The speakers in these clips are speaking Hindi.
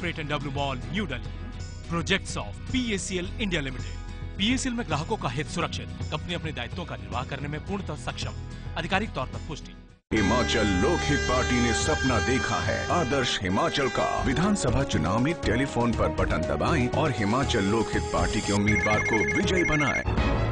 Operate W mall New Delhi. Projects of PACL India limited. PACL में ग्राहकों का हित सुरक्षित, कंपनी अपने दायित्वों का निर्वाह करने में पूर्णतः सक्षम, आधिकारिक तौर पर पुष्टि। हिमाचल लोकहित पार्टी ने सपना देखा है आदर्श हिमाचल का। विधानसभा चुनाव में टेलीफोन पर बटन दबाएं और हिमाचल लोकहित पार्टी के उम्मीदवार को विजयी बनाएं।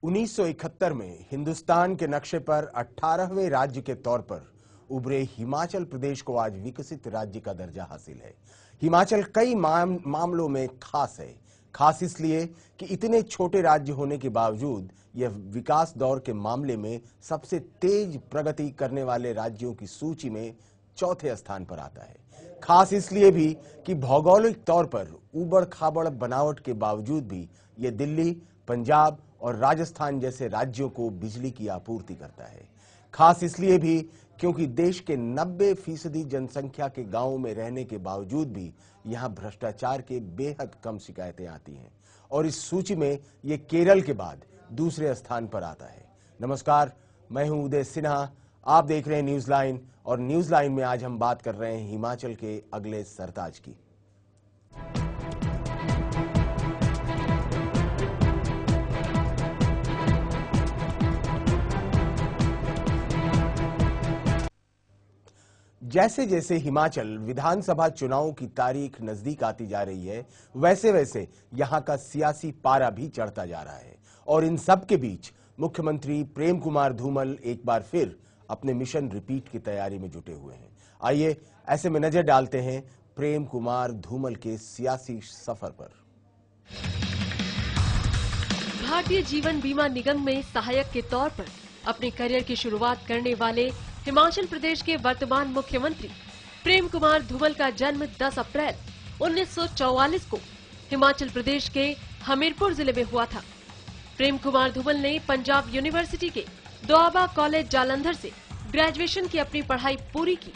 उन्नीस 1971 में हिंदुस्तान के नक्शे पर 18वें राज्य के तौर पर उभरे हिमाचल प्रदेश को आज विकसित राज्य का दर्जा हासिल है। हिमाचल कई मामलों में खास है। खास इसलिए कि इतने छोटे राज्य होने के बावजूद यह विकास दौर के मामले में सबसे तेज प्रगति करने वाले राज्यों की सूची में चौथे स्थान पर आता है। खास इसलिए भी कि भौगोलिक तौर पर उबड़ खाबड़ बनावट के बावजूद भी यह दिल्ली, पंजाब और राजस्थान जैसे राज्यों को बिजली की आपूर्ति करता है। खास इसलिए भी क्योंकि देश के 90% जनसंख्या के गांवों में रहने के बावजूद भी यहां भ्रष्टाचार के बेहद कम शिकायतें आती हैं और इस सूची में ये केरल के बाद दूसरे स्थान पर आता है। नमस्कार, मैं हूं उदय सिन्हा, आप देख रहे हैं न्यूज लाइन और न्यूज लाइन में आज हम बात कर रहे हैं हिमाचल के अगले सरताज की। जैसे जैसे हिमाचल विधानसभा चुनावों की तारीख नजदीक आती जा रही है, वैसे वैसे यहां का सियासी पारा भी चढ़ता जा रहा है और इन सब के बीच मुख्यमंत्री प्रेम कुमार धूमल एक बार फिर अपने मिशन रिपीट की तैयारी में जुटे हुए हैं। आइए ऐसे में नजर डालते हैं प्रेम कुमार धूमल के सियासी सफर पर। भारतीय जीवन बीमा निगम में सहायक के तौर पर अपने करियर की शुरुआत करने वाले हिमाचल प्रदेश के वर्तमान मुख्यमंत्री प्रेम कुमार धूमल का जन्म 10 अप्रैल 1944 को हिमाचल प्रदेश के हमीरपुर जिले में हुआ था। प्रेम कुमार धूमल ने पंजाब यूनिवर्सिटी के दोआबा कॉलेज जालंधर से ग्रेजुएशन की अपनी पढ़ाई पूरी की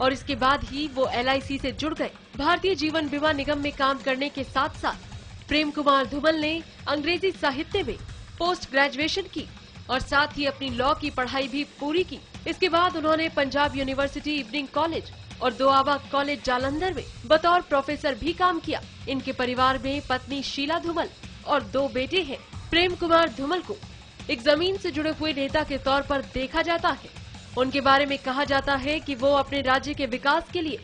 और इसके बाद ही वो LIC से जुड़ गए। भारतीय जीवन बीमा निगम में काम करने के साथ साथ प्रेम कुमार धूमल ने अंग्रेजी साहित्य में पोस्ट ग्रेजुएशन की और साथ ही अपनी लॉ की पढ़ाई भी पूरी की। इसके बाद उन्होंने पंजाब यूनिवर्सिटी इवनिंग कॉलेज और दोआबा कॉलेज जालंधर में बतौर प्रोफेसर भी काम किया। इनके परिवार में पत्नी शीला धूमल और 2 बेटे हैं। प्रेम कुमार धूमल को एक जमीन से जुड़े हुए नेता के तौर पर देखा जाता है। उनके बारे में कहा जाता है कि वो अपने राज्य के विकास के लिए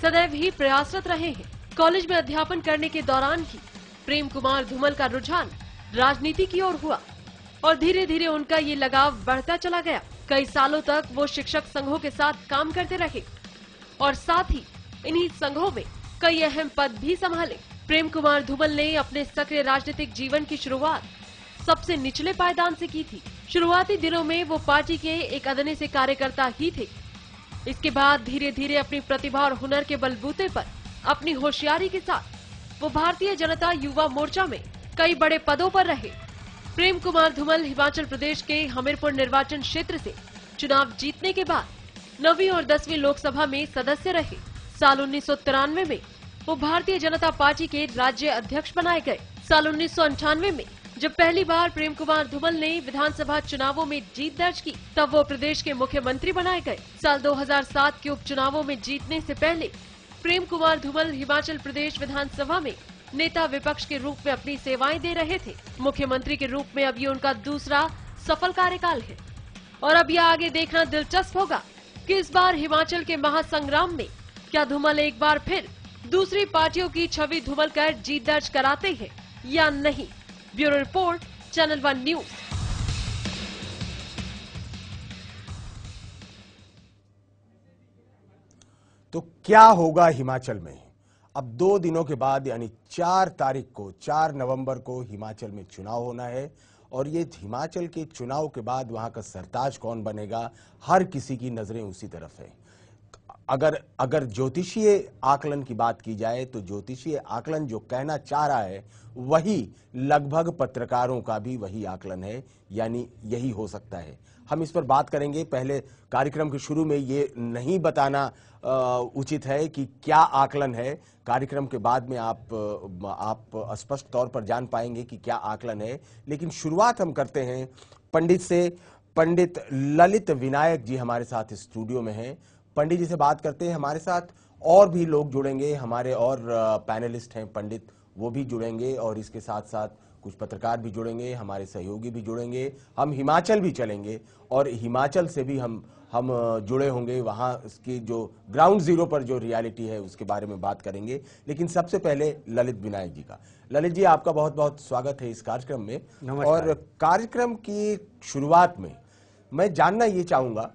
सदैव ही प्रयासरत रहे हैं। कॉलेज में अध्यापन करने के दौरान ही प्रेम कुमार धूमल का रुझान राजनीति की ओर हुआ और धीरे धीरे उनका ये लगाव बढ़ता चला गया। कई सालों तक वो शिक्षक संघों के साथ काम करते रहे और साथ ही इन्हीं संघों में कई अहम पद भी संभाले। प्रेम कुमार धूमल ने अपने सक्रिय राजनीतिक जीवन की शुरुआत सबसे निचले पायदान से की थी। शुरुआती दिनों में वो पार्टी के एक अदने से कार्यकर्ता ही थे। इसके बाद धीरे धीरे अपनी प्रतिभा और हुनर के बलबूते पर अपनी होशियारी के साथ वो भारतीय जनता युवा मोर्चा में कई बड़े पदों पर रहे। प्रेम कुमार धूमल हिमाचल प्रदेश के हमीरपुर निर्वाचन क्षेत्र से चुनाव जीतने के बाद 9वीं और 10वीं लोकसभा में सदस्य रहे। साल 1993 में वो भारतीय जनता पार्टी के राज्य अध्यक्ष बनाए गए। साल 1998 में जब पहली बार प्रेम कुमार धूमल ने विधानसभा चुनावों में जीत दर्ज की, तब वो प्रदेश के मुख्यमंत्री बनाए गए। साल 2007 के उपचुनावों में जीतने से पहले प्रेम कुमार धूमल हिमाचल प्रदेश विधानसभा में नेता विपक्ष के रूप में अपनी सेवाएं दे रहे थे। मुख्यमंत्री के रूप में अब ये उनका दूसरा सफल कार्यकाल है और अब यह आगे देखना दिलचस्प होगा कि इस बार हिमाचल के महासंग्राम में क्या धूमल एक बार फिर दूसरी पार्टियों की छवि धूमल कर जीत दर्ज कराते हैं या नहीं। Bureau report, channel 1 news. तो क्या होगा हिमाचल में? अब 2 दिनों के बाद यानी 4 तारीख को 4 नवंबर को हिमाचल में चुनाव होना है और ये हिमाचल के चुनाव के बाद वहां का सरताज कौन बनेगा, हर किसी की नजरें उसी तरफ है। अगर ज्योतिषीय आकलन की बात की जाए तो ज्योतिषीय आकलन जो कहना चाह रहा है वही लगभग पत्रकारों का भी वही आकलन है, यानी यही हो सकता है। हम इस पर बात करेंगे। पहले कार्यक्रम के शुरू में ये नहीं बताना उचित है कि क्या आकलन है। कार्यक्रम के बाद में आप स्पष्ट तौर पर जान पाएंगे कि क्या आकलन है। लेकिन शुरुआत हम करते हैं पंडित से। पंडित ललित विनायक जी हमारे साथ स्टूडियो में हैं। पंडित जी से बात करते हैं। हमारे साथ और भी लोग जुड़ेंगे, हमारे और पैनलिस्ट हैं पंडित, वो भी जुड़ेंगे और इसके साथ साथ कुछ पत्रकार भी जुड़ेंगे, हमारे सहयोगी भी जुड़ेंगे। हम हिमाचल भी चलेंगे और हिमाचल से भी हम जुड़े होंगे, वहाँ इसकी जो ग्राउंड जीरो पर जो रियलिटी है उसके बारे में बात करेंगे। लेकिन सबसे पहले ललित विनायक जी का। ललित जी, आपका बहुत बहुत स्वागत है इस कार्यक्रम में। और कार्यक्रम की शुरुआत में मैं जानना ये चाहूंगा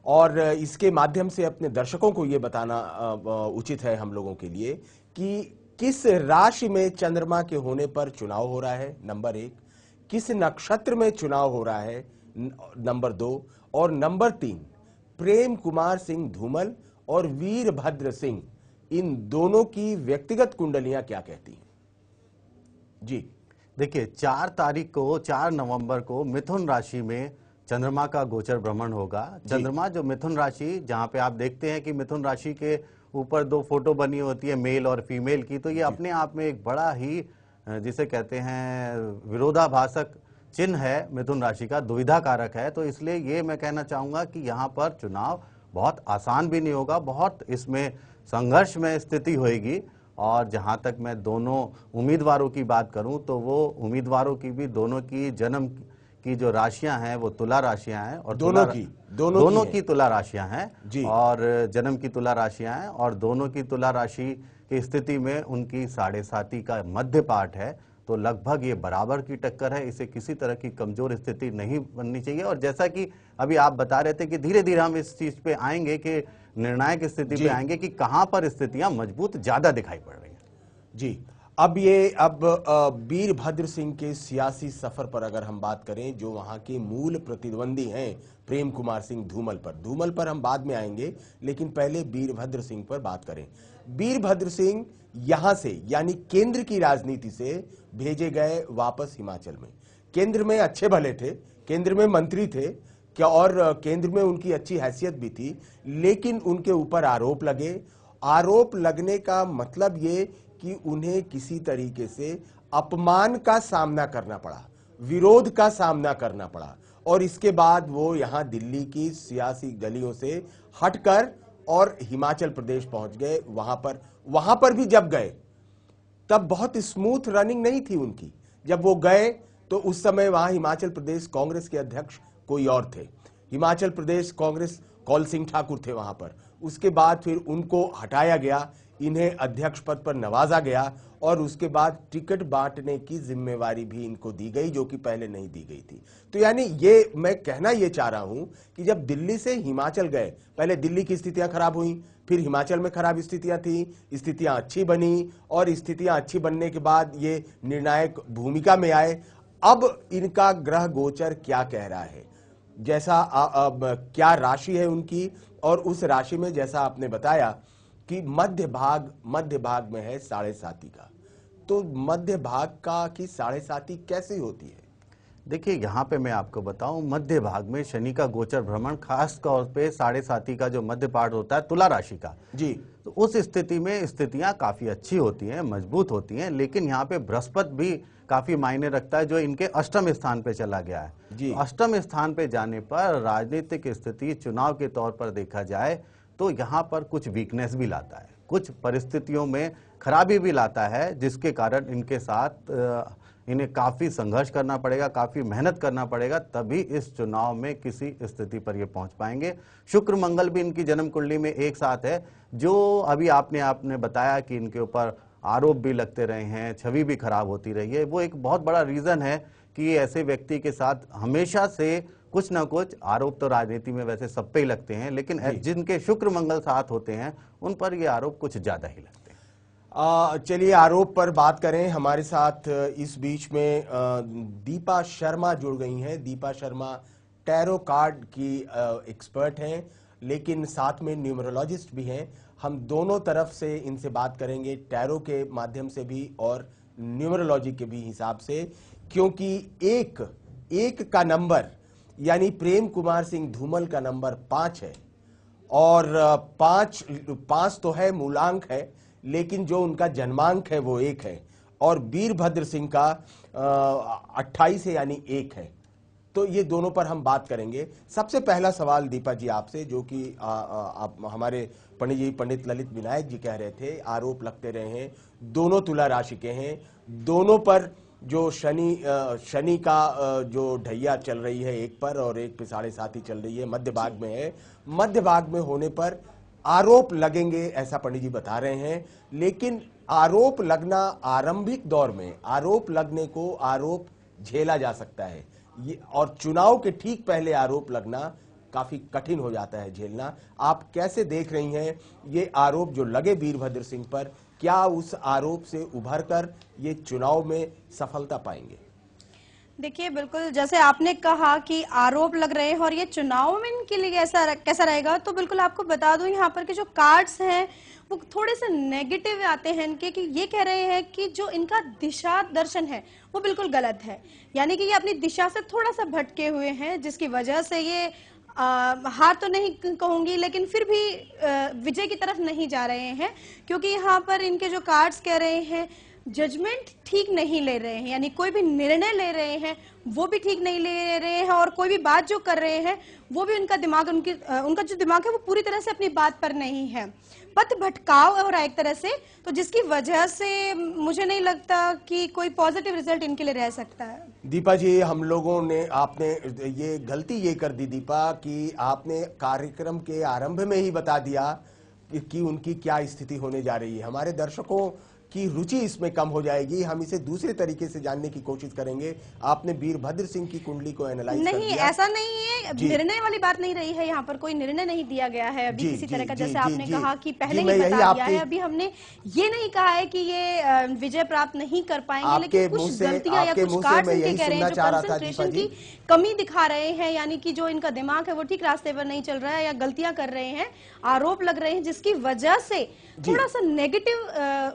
और इसके माध्यम से अपने दर्शकों को ये बताना उचित है हम लोगों के लिए कि किस राशि में चंद्रमा के होने पर चुनाव हो रहा है, नंबर 1। किस नक्षत्र में चुनाव हो रहा है, नंबर 2। और नंबर 3, प्रेम कुमार सिंह धूमल और वीरभद्र सिंह, इन दोनों की व्यक्तिगत कुंडलियां क्या कहती हैं? जी देखिए, 4 नवंबर को मिथुन राशि में चंद्रमा का गोचर भ्रमण होगा। चंद्रमा जो मिथुन राशि, जहां पे आप देखते हैं कि मिथुन राशि के ऊपर 2 फोटो बनी होती है, मेल और फीमेल की, तो ये अपने आप में एक बड़ा ही जिसे कहते हैं विरोधाभासक चिन्ह है मिथुन राशि का, दुविधा कारक है। तो इसलिए ये मैं कहना चाहूंगा कि यहाँ पर चुनाव बहुत आसान भी नहीं होगा, बहुत इसमें संघर्ष में स्थिति होगी। और जहां तक मैं दोनों उम्मीदवारों की बात करूं तो वो उम्मीदवारों की भी दोनों की जन्म की जो राशियां हैं वो तुला राशियां हैं और दोनों की तुला राशियां हैं और जन्म की तुला राशियां हैं और दोनों की तुला राशि की स्थिति में उनकी 7.5 का मध्य पाठ है। तो लगभग ये बराबर की टक्कर है, इसे किसी तरह की कमजोर स्थिति नहीं बननी चाहिए। और जैसा कि अभी आप बता रहे थे कि धीरे धीरे हम इस चीज पे आएंगे कि निर्णायक स्थिति पे आएंगे कि कहां पर स्थितियां मजबूत ज्यादा दिखाई पड़ रही हैं। जी, अब वीरभद्र सिंह के सियासी सफर पर अगर हम बात करें, जो वहां के मूल प्रतिद्वंदी हैं प्रेम कुमार सिंह धूमल पर हम बाद में आएंगे, लेकिन पहले वीरभद्र सिंह पर बात करें। वीरभद्र सिंह यहां से यानी केंद्र की राजनीति से भेजे गए वापस हिमाचल में। केंद्र में अच्छे भले थे, केंद्र में मंत्री थे क्या, और केंद्र में उनकी अच्छी हैसियत भी थी, लेकिन उनके ऊपर आरोप लगे। आरोप लगने का मतलब ये कि उन्हें किसी तरीके से अपमान का सामना करना पड़ा, विरोध का सामना करना पड़ा, और इसके बाद वो यहां दिल्ली की सियासी गलियों से हटकर और हिमाचल प्रदेश पहुंच गए। वहां पर भी जब गए तब बहुत स्मूथ रनिंग नहीं थी उनकी। जब वो गए तो उस समय वहां हिमाचल प्रदेश कांग्रेस के अध्यक्ष कोई और थे। हिमाचल प्रदेश कांग्रेस कौल सिंह ठाकुर थे वहां पर। उसके बाद फिर उनको हटाया गया, इन्हें अध्यक्ष पद पर नवाजा गया और उसके बाद टिकट बांटने की जिम्मेवारी भी इनको दी गई, जो कि पहले नहीं दी गई थी। तो यानी ये मैं कहना ये चाह रहा हूं कि जब दिल्ली से हिमाचल गए, पहले दिल्ली की स्थितियां खराब हुई, फिर हिमाचल में खराब स्थितियां थी, स्थितियां अच्छी बनी और स्थितियां अच्छी बनने के बाद ये निर्णायक भूमिका में आए। अब इनका ग्रह गोचर क्या कह रहा है, जैसा क्या राशि है उनकी, और उस राशि में जैसा आपने बताया कि मध्य भाग में है 7.5 का, तो मध्य भाग का की 7.5 कैसी होती है? देखिए, यहाँ पे मैं आपको बताऊं, मध्य भाग में शनि का गोचर भ्रमण, खास तौर पे 7.5 का जो मध्य पाठ होता है तुला राशि का जी, तो उस स्थिति में स्थितियां काफी अच्छी होती हैं, मजबूत होती हैं। लेकिन यहाँ पे बृहस्पति भी काफी मायने रखता है, जो इनके अष्टम स्थान पे चला गया है जी। तो अष्टम स्थान पे जाने पर राजनीतिक स्थिति चुनाव के तौर पर देखा जाए तो यहाँ पर कुछ वीकनेस भी लाता है, कुछ परिस्थितियों में खराबी भी लाता है, जिसके कारण इनके साथ इन्हें काफी संघर्ष करना पड़ेगा, काफी मेहनत करना पड़ेगा, तभी इस चुनाव में किसी स्थिति पर ये पहुंच पाएंगे। शुक्र मंगल भी इनकी जन्म कुंडली में एक साथ है, जो अभी आपने बताया कि इनके ऊपर आरोप भी लगते रहे हैं, छवि भी खराब होती रही है। वो एक बहुत बड़ा रीजन है कि ऐसे व्यक्ति के साथ हमेशा से कुछ ना कुछ आरोप, तो राजनीति में वैसे सब पे ही लगते हैं, लेकिन जिनके शुक्र मंगल साथ होते हैं उन पर ये आरोप कुछ ज्यादा ही लगते हैं। चलिए आरोप पर बात करें। हमारे साथ इस बीच में दीपा शर्मा जुड़ गई हैं। दीपा शर्मा टैरो कार्ड की एक्सपर्ट हैं। लेकिन साथ में न्यूमरोलॉजिस्ट भी हैं। हम दोनों तरफ से इनसे बात करेंगे, टैरो के माध्यम से भी और न्यूमरोलॉजी के भी हिसाब से, क्योंकि एक का नंबर यानी प्रेम कुमार सिंह धूमल का नंबर 5 है और 5 तो है, मूलांक है, लेकिन जो उनका जन्मांक है वो 1 है और वीरभद्र सिंह का 28 है यानी 1 है। तो ये दोनों पर हम बात करेंगे। सबसे पहला सवाल दीपा जी आपसे, जो कि आप हमारे पंडित ललित विनायक जी कह रहे थे, आरोप लगते रहे हैं, दोनों तुला राशि के हैं, दोनों पर जो शनि का जो ढैया चल रही है, एक पर और एक पे 7.5 ही चल रही है, मध्य भाग में है। मध्य भाग में होने पर आरोप लगेंगे ऐसा पंडित जी बता रहे हैं, लेकिन आरोप लगना आरंभिक दौर में, आरोप लगने को आरोप झेला जा सकता है, ये और चुनाव के ठीक पहले आरोप लगना काफी कठिन हो जाता है झेलना। आप कैसे देख रही हैं ये आरोप जो लगे वीरभद्र सिंह पर, क्या उस आरोप से उभरकर ये चुनाव में सफलता पाएंगे? देखिए, बिल्कुल जैसे आपने कहा कि आरोप लग रहे हैं और ये चुनाव में इनके लिए कैसा रहेगा, तो बिल्कुल आपको बता दूं यहाँ पर कि जो कार्ड्स हैं वो थोड़े से नेगेटिव आते हैं इनके, कि ये कह रहे हैं कि जो इनका दिशा दर्शन है वो बिल्कुल गलत है, यानी कि ये अपनी दिशा से थोड़ा सा भटके हुए हैं, जिसकी वजह से ये हार तो नहीं कहूंगी, लेकिन फिर भी विजय की तरफ नहीं जा रहे हैं, क्योंकि यहाँ पर इनके जो कार्ड्स कह रहे हैं जजमेंट ठीक नहीं ले रहे हैं, यानी कोई भी निर्णय ले रहे हैं वो भी ठीक नहीं ले रहे हैं, और कोई भी बात जो कर रहे हैं वो भी उनका दिमाग, उनका जो दिमाग है वो पूरी तरह से अपनी बात पर नहीं है, पथ भटकाव हो रहा है एक तरह से, तो जिसकी वजह से मुझे नहीं लगता कि कोई पॉजिटिव रिजल्ट इनके लिए रह सकता है। दीपा जी, हम लोगों ने, आपने ये गलती ये कर दी दीपा कि आपने कार्यक्रम के आरंभ में ही बता दिया कि उनकी क्या स्थिति होने जा रही है। हमारे दर्शकों की रुचि इसमें कम हो जाएगी, हम इसे दूसरे तरीके से जानने की कोशिश करेंगे। आपने वीरभद्र सिंह की कुंडली को एनालाइज कर नहीं, दिया। ऐसा नहीं है, निर्णय वाली बात नहीं रही है, यहाँ पर कोई निर्णय नहीं दिया गया है अभी किसी तरह का, जैसे आपने कहा कि पहले ही बता दिया है, अभी हमने ये नहीं कहा है कि ये विजय प्राप्त नहीं कर पाएंगे, लेकिन कुछ गलतियां या कुछ कार्ड्स इनके कह रहे हैं जो कंसंट्रेशन की कमी दिखा रहे हैं, यानी कि जो इनका दिमाग है वो ठीक रास्ते पर नहीं चल रहा है या गलतियां कर रहे हैं, आरोप लग रहे हैं, जिसकी वजह से थोड़ा सा नेगेटिव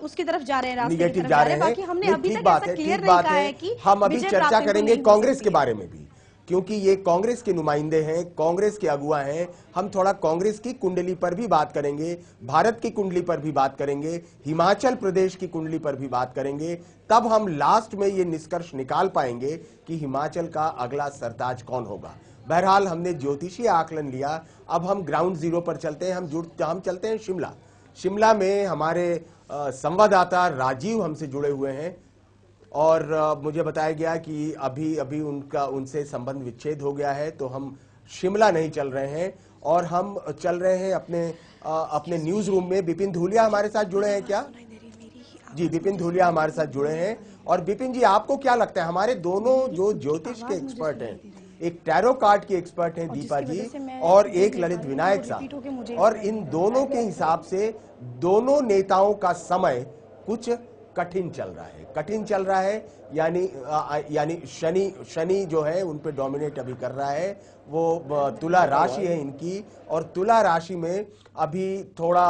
उसकी तरफ जा रहे हैं, रास्ते की तरफ जा रहे हैं। बाकी हमने अभी तक ऐसा क्लियर नहीं कहा है कि हम अभी चर्चा करेंगे कांग्रेस के बारे में भी, क्योंकि ये कांग्रेस के नुमाइंदे हैं, कांग्रेस के अगुआ हैं। हम थोड़ा कांग्रेस की कुंडली पर भी बात करेंगे, भारत की कुंडली पर भी बात करेंगे, हिमाचल प्रदेश की कुंडली पर भी बात करेंगे, तब हम लास्ट में ये निष्कर्ष निकाल पाएंगे कि हिमाचल का अगला सरताज कौन होगा। बहरहाल हमने ज्योतिषीय आकलन लिया, अब हम ग्राउंड जीरो पर चलते हैं। हम चलते हैं शिमला में हमारे संवाददाता राजीव हमसे जुड़े हुए हैं और मुझे बताया गया कि अभी उनसे संबंध विच्छेद हो गया है, तो हम शिमला नहीं चल रहे हैं और हम चल रहे हैं अपने न्यूज रूम में। विपिन धूलिया हमारे साथ जुड़े हैं क्या? जी, विपिन धूलिया हमारे साथ जुड़े हैं। और विपिन जी, आपको क्या लगता है, हमारे दोनों जो ज्योतिष के एक्सपर्ट हैं, एक टैरो कार्ड की एक्सपर्ट हैं दीपा जी और एक ललित विनायक साहब, और इन दोनों के हिसाब से दोनों नेताओं का समय कुछ कठिन चल रहा है, यानी शनि जो है उन पे डोमिनेट अभी कर रहा है। वो तुला राशि है इनकी, और तुला राशि में अभी थोड़ा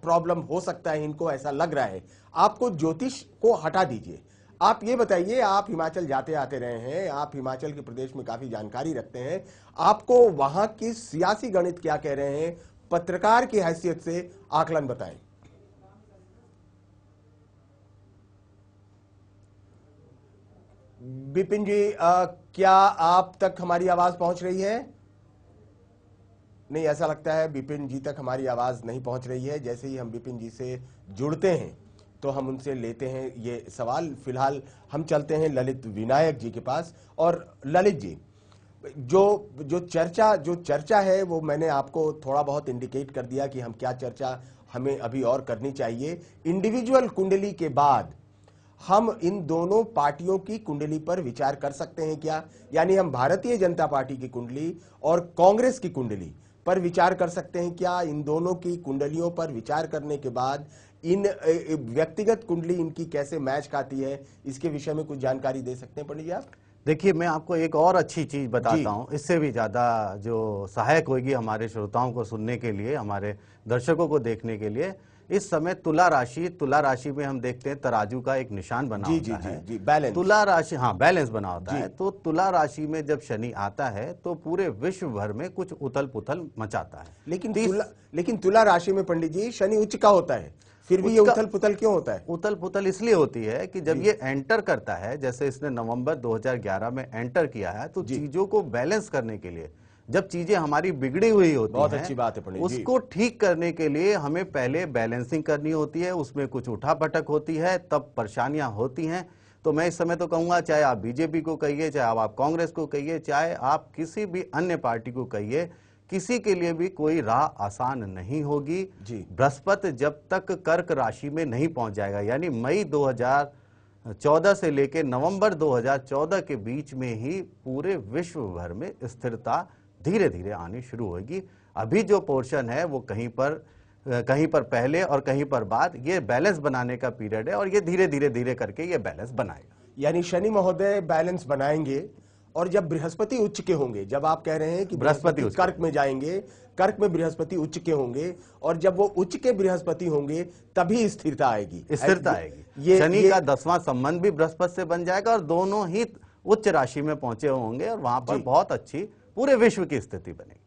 प्रॉब्लम हो सकता है इनको, ऐसा लग रहा है। आपको ज्योतिष को हटा दीजिए, आप ये बताइए, आप हिमाचल जाते आते रहे हैं, आप हिमाचल के प्रदेश में काफी जानकारी रखते हैं, आपको वहां की सियासी गणित क्या कह रहे हैं, पत्रकार की हैसियत से आकलन बताएं। विपिन जी, क्या आप तक हमारी आवाज पहुंच रही है? नहीं, ऐसा लगता है विपिन जी तक हमारी आवाज नहीं पहुंच रही है। जैसे ही हम विपिन जी से जुड़ते हैं तो हम उनसे लेते हैं ये सवाल। फिलहाल हम चलते हैं ललित विनायक जी के पास। और ललित जी, जो चर्चा है वो मैंने आपको थोड़ा बहुत इंडिकेट कर दिया कि हम क्या चर्चा हमें अभी और करनी चाहिए। इंडिविजुअल कुंडली के बाद हम इन दोनों पार्टियों की कुंडली पर विचार कर सकते हैं क्या? यानी हम भारतीय जनता पार्टी की कुंडली और कांग्रेस की कुंडली पर विचार कर सकते हैं क्या? इन दोनों की कुंडलियों पर विचार करने के बाद इन व्यक्तिगत कुंडली इनकी कैसे मैच खाती है, इसके विषय में कुछ जानकारी दे सकते हैं पंडित जी आप? देखिए, मैं आपको एक और अच्छी चीज बताता हूँ, इससे भी ज्यादा जो सहायक होगी हमारे श्रोताओं को सुनने के लिए, हमारे दर्शकों को देखने के लिए। इस समय तुला राशि में हम देखते हैं तराजू का एक निशान बना होता है, बैलेंस। तुला राशि, हाँ, बैलेंस बना होता है। तो तुला राशि में जब शनि आता है तो पूरे विश्व भर में कुछ उथल पुथल मचाता है। लेकिन तुला राशि में पंडित जी शनि उच्च का होता है, फिर भी ये उथल पुथल क्यों होता है? उथल पुथल इसलिए होती है कि जब ये एंटर करता है, जैसे इसने नवंबर 2011 में एंटर किया है, तो चीजों को बैलेंस करने के लिए, जब चीजें हमारी बिगड़ी हुई होती बहुत हैं, अच्छी बात है पंडित जी, उसको ठीक करने के लिए हमें पहले बैलेंसिंग करनी होती है, उसमें कुछ उठापटक होती है, तब परेशानियां होती हैं। तो मैं इस समय तो कहूंगा, चाहे आप बीजेपी को कहिए, चाहे आप कांग्रेस को कहिए, चाहे आप किसी भी अन्य पार्टी को कहिए, किसी के लिए भी कोई राह आसान नहीं होगी। बृहस्पति जब तक कर्क राशि में नहीं पहुंच जाएगा, यानी मई 2014 से लेकर नवंबर 2014 के बीच में ही पूरे विश्व भर में स्थिरता धीरे धीरे आनी शुरू होगी। अभी जो पोर्शन है वो कहीं पर पहले और कहीं पर बाद, ये बैलेंस बनाने का पीरियड है और ये धीरे करके ये बैलेंस बनाएगा। यानी शनि महोदय बैलेंस बनाएंगे, और जब बृहस्पति उच्च के होंगे, जब आप कह रहे हैं कि बृहस्पति कर्क में जाएंगे, कर्क में बृहस्पति उच्च के होंगे, और जब वो उच्च के बृहस्पति होंगे तभी स्थिरता आएगी। शनि का 10वां संबंध भी बृहस्पति से बन जाएगा और दोनों ही उच्च राशि में पहुंचे होंगे और वहां पर बहुत अच्छी पूरे विश्व की स्थिति बनेगी।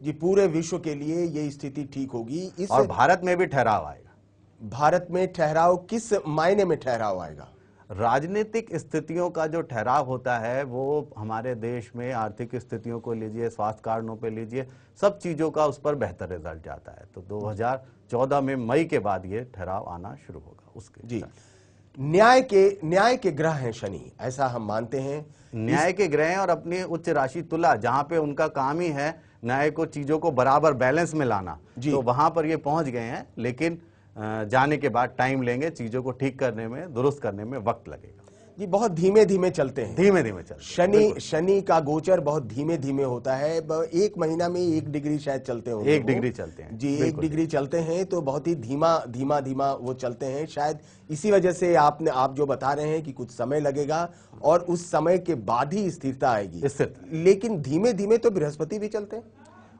जी, पूरे विश्व के लिए ये स्थिति ठीक होगी। और भारत में भी ठहराव आएगा। भारत में ठहराव किस मायने में ठहराव आएगा? राजनीतिक स्थितियों का जो ठहराव होता है वो हमारे देश में आर्थिक स्थितियों को लीजिए, स्वास्थ्य कारणों पे लीजिए, सब चीजों का उस पर बेहतर रिजल्ट जाता है। तो 2014 में मई के बाद ये ठहराव आना शुरू होगा। उसके जी, न्याय के ग्रह हैं शनि, ऐसा हम मानते हैं। न्याय के ग्रह और अपनी उच्च राशि तुला, जहां पे उनका काम ही है न्याय को, चीजों को बराबर बैलेंस में लाना, तो वहां पर ये पहुंच गए हैं। लेकिन जाने के बाद टाइम लेंगे, चीजों को ठीक करने में, दुरुस्त करने में वक्त लगेगा। ये बहुत धीमे धीमे चलते हैं, धीमे चलते हैं। शनि का गोचर बहुत धीमे होता है। एक महीना में 1 डिग्री शायद चलते होंगे। 1 डिग्री चलते हैं जी, 1 डिग्री चलते हैं, तो बहुत ही धीमा वो चलते हैं। शायद इसी वजह से आप जो बता रहे हैं कि कुछ समय लगेगा और उस समय के बाद ही स्थिरता आएगी। लेकिन धीमे तो बृहस्पति भी चलते हैं।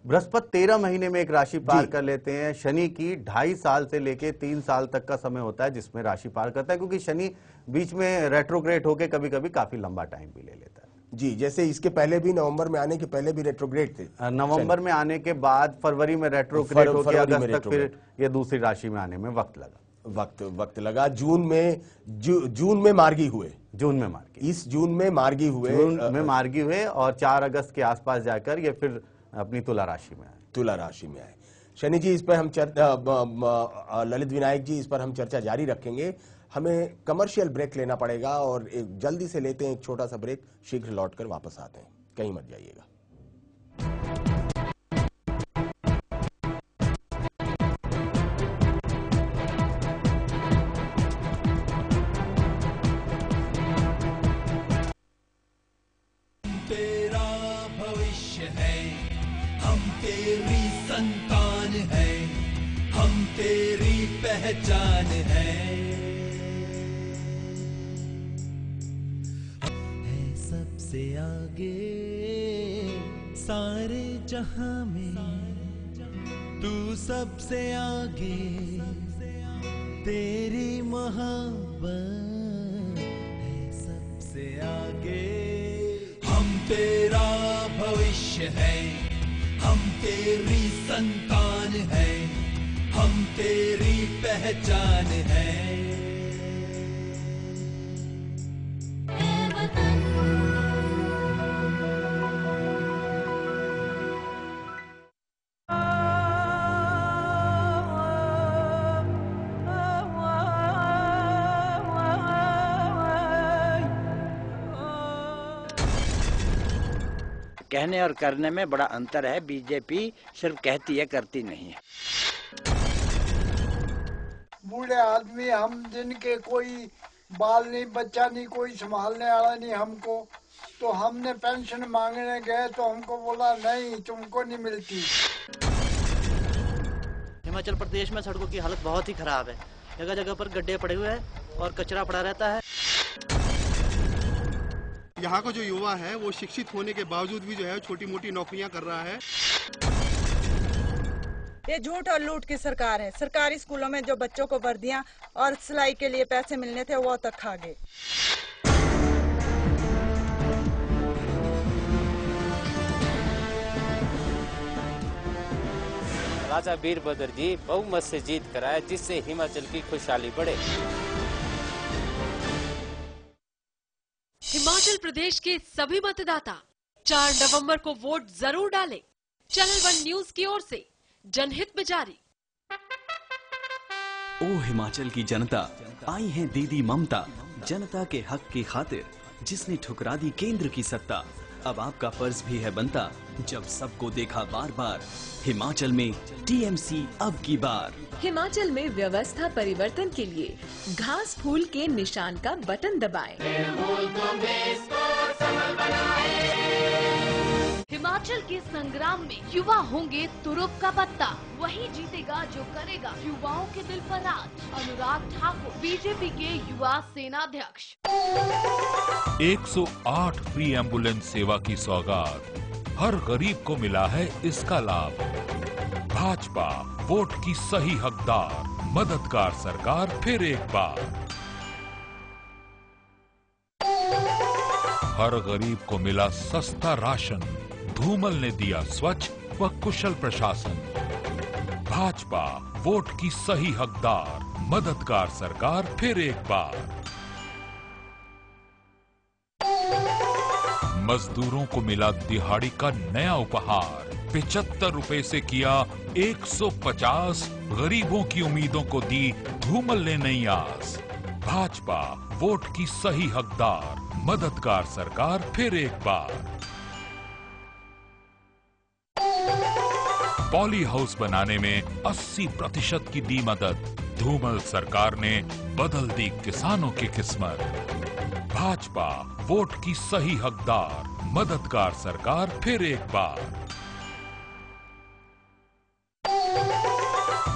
बृहस्पति 13 महीने में एक राशि पार कर लेते हैं। शनि की 2.5 साल से लेके 3 साल तक का समय होता है जिसमें राशि पार करता है, क्योंकि शनि बीच में रेट्रोग्रेड होके कभी काफी लंबा टाइम भी ले लेता है। जी, जैसे इसके पहले भी नवंबर में आने के पहले भी रेट्रोग्रेड थे। नवंबर में आने के बाद फरवरी में रेट्रोग्रेड होकर अगस्त तक फिर ये दूसरी राशि में आने में वक्त लगा। जून में मार्गी हुए। इस जून में मार्गी हुए और 4 अगस्त के आसपास जाकर ये फिर अपनी तुला राशि में आए। शनि जी, इस पर हम ललित विनायक जी, इस पर हम चर्चा जारी रखेंगे। हमें कमर्शियल ब्रेक लेना पड़ेगा और जल्दी से लेते हैं एक छोटा सा ब्रेक, शीघ्र लौटकर वापस आते हैं, कहीं मत जाइएगा। संतान है, हम तेरी पहचान है सबसे आगे सारे जहां में, तू सबसे आगे, तेरी मोहब्बत है सबसे आगे। हम तेरा भविष्य है, हम तेरी संतान है, हम तेरी पहचान है। कहने और करने में बड़ा अंतर है। बीजेपी सिर्फ कहती है, करती नहीं है। बूढ़े आदमी हम, जिनके कोई बाल नहीं, बच्चा नहीं, कोई संभालने वाला नहीं हमको, तो हमने पेंशन मांगने गए तो हमको बोला नहीं, तुमको नहीं मिलती। हिमाचल प्रदेश में सड़कों की हालत बहुत ही खराब है। जगह जगह पर गड्ढे पड़े हुए हैं और कचरा पड़ा रहता है। यहाँ का जो युवा है वो शिक्षित होने के बावजूद भी जो है छोटी मोटी नौकरियां कर रहा है। ये झूठ और लूट की सरकार है। सरकारी स्कूलों में जो बच्चों को वर्दियां और सिलाई के लिए पैसे मिलने थे वो तक खा गए। राजा वीरभद्र जी बहुमत से जीत कराए, जिससे हिमाचल की खुशहाली बढ़े। हिमाचल प्रदेश के सभी मतदाता 4 नवंबर को वोट जरूर डालें। चैनल 1 न्यूज की ओर से जनहित में जारी। ओ हिमाचल की जनता, आई है दीदी ममता, जनता के हक की खातिर जिसने ठुकरा दी केंद्र की सत्ता। अब आपका फर्ज भी है बनता, जब सबको देखा बार बार, हिमाचल में टीएमसी अब की बार। हिमाचल में व्यवस्था परिवर्तन के लिए घास फूल के निशान का बटन दबाएं। हिमाचल के संग्राम में युवा होंगे तुरुप का पत्ता, वही जीतेगा जो करेगा युवाओं के दिल पर राज। अनुराग ठाकुर, बीजेपी के युवा सेनाध्यक्ष। 108 फ्री एम्बुलेंस सेवा की सौगात, हर गरीब को मिला है इसका लाभ। भाजपा वोट की सही हकदार, मददगार सरकार फिर एक बार। हर गरीब को मिला सस्ता राशन, धूमल ने दिया स्वच्छ व कुशल प्रशासन। भाजपा वोट की सही हकदार, मददगार सरकार फिर एक बार। मजदूरों को मिला दिहाड़ी का नया उपहार, 75 रुपए से किया 150, गरीबों की उम्मीदों को दी धूमल ने नई आस। भाजपा वोट की सही हकदार, मददगार सरकार फिर एक बार। पॉली हाउस बनाने में 80% की दी मदद, धूमल सरकार ने बदल दी किसानों की किस्मत। भाजपा वोट की सही हकदार, मददगार सरकार फिर एक बार।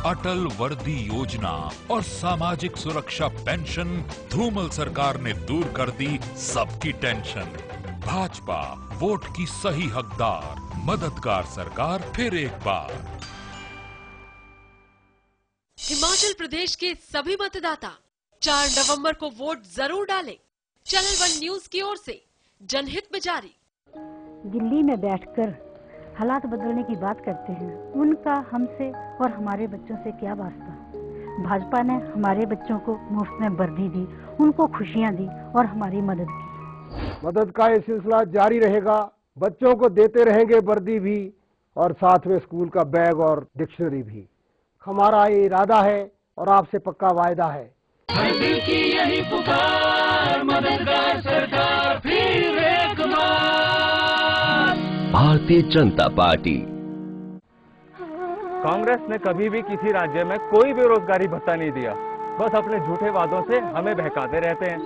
अटल वर्दी योजना और सामाजिक सुरक्षा पेंशन, धूमल सरकार ने दूर कर दी सबकी टेंशन। भाजपा वोट की सही हकदार, मददगार सरकार फिर एक बार। हिमाचल प्रदेश के सभी मतदाता 4 नवंबर को वोट जरूर डालें। चैनल 1 न्यूज की ओर से जनहित में जारी। दिल्ली में बैठकर हालात बदलने की बात करते हैं, उनका हमसे और हमारे बच्चों से क्या वास्ता। भाजपा ने हमारे बच्चों को मुफ्त में वर्दी दी, उनको खुशियां दी और हमारी मदद की। मदद का ये सिलसिला जारी रहेगा। बच्चों को देते रहेंगे वर्दी भी और साथ में स्कूल का बैग और डिक्शनरी भी। हमारा ये इरादा है और आपसे पक्का वायदा है। दिल की यही पुकार, मददगार सरकार फिर एक बार। भारतीय जनता पार्टी। कांग्रेस ने कभी भी किसी राज्य में कोई बेरोजगारी भत्ता नहीं दिया, बस अपने झूठे वादों से हमें बहकाते रहते हैं।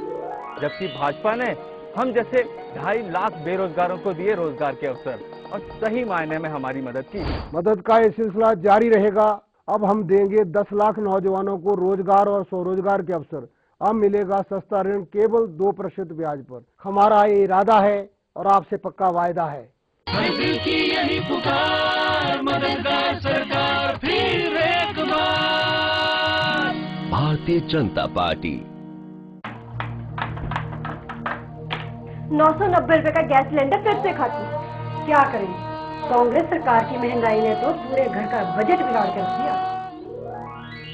जबकि भाजपा ने हम जैसे 2.5 लाख बेरोजगारों को दिए रोजगार के अवसर और सही मायने में हमारी मदद की। मदद का ये सिलसिला जारी रहेगा। अब हम देंगे 10 लाख नौजवानों को रोजगार और स्वरोजगार के अवसर। अब मिलेगा सस्ता ऋण केवल 2% ब्याज पर। हमारा ये इरादा है और आपसे पक्का वायदा है। दिल की यही पुकार, मददगार सरकार फिर एक बार। भारतीय जनता पार्टी। 990 रुपए का गैस सिलेंडर फिर से खत्म। क्या करें, कांग्रेस सरकार की महंगाई ने तो पूरे घर का बजट बिगाड़ कर दिया।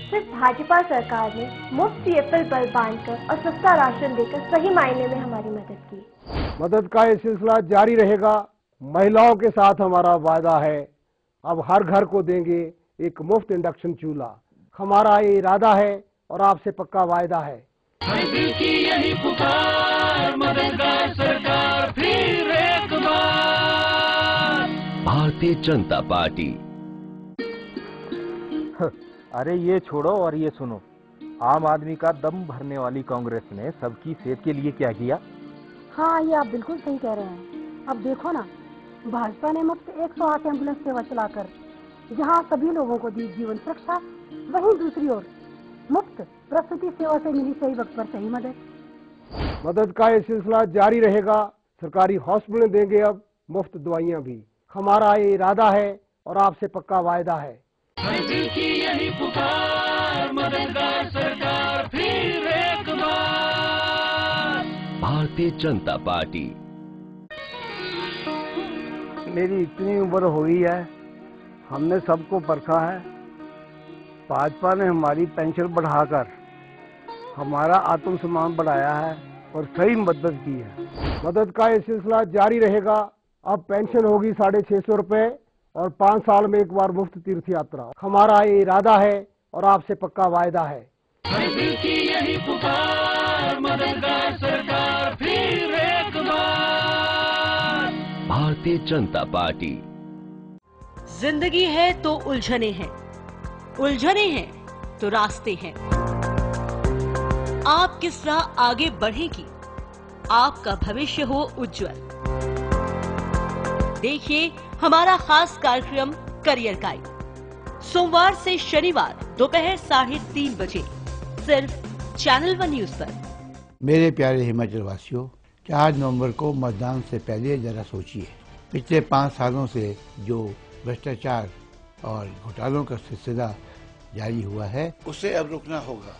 सिर्फ भाजपा सरकार ने मुफ्त CFL बल्ब बांधकर और सस्ता राशन देकर सही मायने में हमारी मदद की। मदद का ये सिलसिला जारी रहेगा। महिलाओं के साथ हमारा वादा है, अब हर घर को देंगे एक मुफ्त इंडक्शन चूल्हा। हमारा ये इरादा है और आपसे पक्का वायदा है। दिल की यही पुकार, मददगार सरकार फिर एक बार। भारतीय जनता पार्टी। अरे ये छोड़ो और ये सुनो, आम आदमी का दम भरने वाली कांग्रेस ने सबकी सेहत के लिए क्या किया? हाँ, ये आप बिल्कुल सही कह रहे हैं। अब देखो ना, भाजपा ने मुफ्त 108 एम्बुलेंस सेवा चलाकर जहां सभी लोगों को दी जीवन सुरक्षा, वहीं दूसरी ओर मुफ्त प्रसूति सेवा से मिली सही वक्त पर सही मदद। मदद का ये सिलसिला जारी रहेगा। सरकारी हॉस्पिटल देंगे अब मुफ्त दवाइयाँ भी। हमारा ये इरादा है और आपसे पक्का वायदा है। हर दिल की यही पुकार, मददगार सरकार फिर एक बार। भारतीय जनता पार्टी। मेरी इतनी उम्र हुई है, हमने सबको परखा है। भाजपा ने हमारी पेंशन बढ़ाकर हमारा आत्मसम्मान बढ़ाया है और सही मदद की है। मदद का ये सिलसिला जारी रहेगा। अब पेंशन होगी 650 रुपए और 5 साल में एक बार मुफ्त तीर्थ यात्रा। हमारा ये इरादा है और आपसे पक्का वायदा है। हर दिल की यही पुकार, मददगार सरकार फिर एक बार। भारतीय जनता पार्टी। जिंदगी है तो उलझने हैं, उलझने हैं तो रास्ते हैं। आप किस राह आगे बढ़ेगी, आपका भविष्य हो उज्जवल। देखिए हमारा खास कार्यक्रम करियर गाइड, सोमवार से शनिवार दोपहर 3:30 बजे सिर्फ चैनल 1 न्यूज पर। मेरे प्यारे हिमाचल वासियों, 4 नवंबर को मतदान से पहले जरा सोचिए। पिछले 5 सालों से जो भ्रष्टाचार और घोटालों का सिलसिला जारी हुआ है, उसे अब रुकना होगा।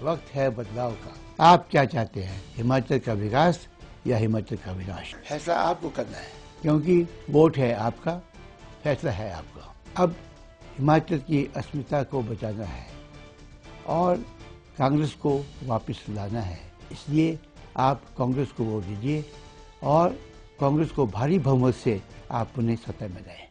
वक्त है बदलाव का। आप क्या चाहते हैं, हिमाचल का विकास या हिमाचल का विनाश? फैसला आपको करना है, क्योंकि वोट है आपका, फैसला है आपका। अब हिमाचल की अस्मिता को बचाना है और कांग्रेस को वापस लाना है। इसलिए आप कांग्रेस को वोट दीजिए और कांग्रेस को भारी बहुमत से आप उन्हें सत्ता में लाएं।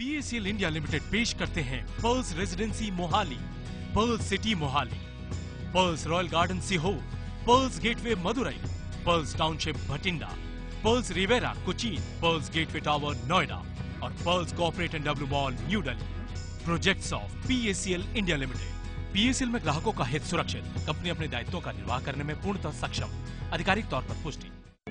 PACL इंडिया लिमिटेड पेश करते हैं Pearls Residency Mohali, Pearls City Mohali, Pearls Royal Garden Sehore, Pearls Gateway Madurai, Pearls Township Bathinda, Pearls Riviera Cochin, Pearls Gateway Tower Noida और Pearls Corporate and W Mall New Delhi. Projects of PACL India limited. PACL में ग्राहकों का हित सुरक्षित, कंपनी अपने दायित्वों का निर्वाह करने में पूर्णतः सक्षम। आधिकारिक तौर पर पुष्टि।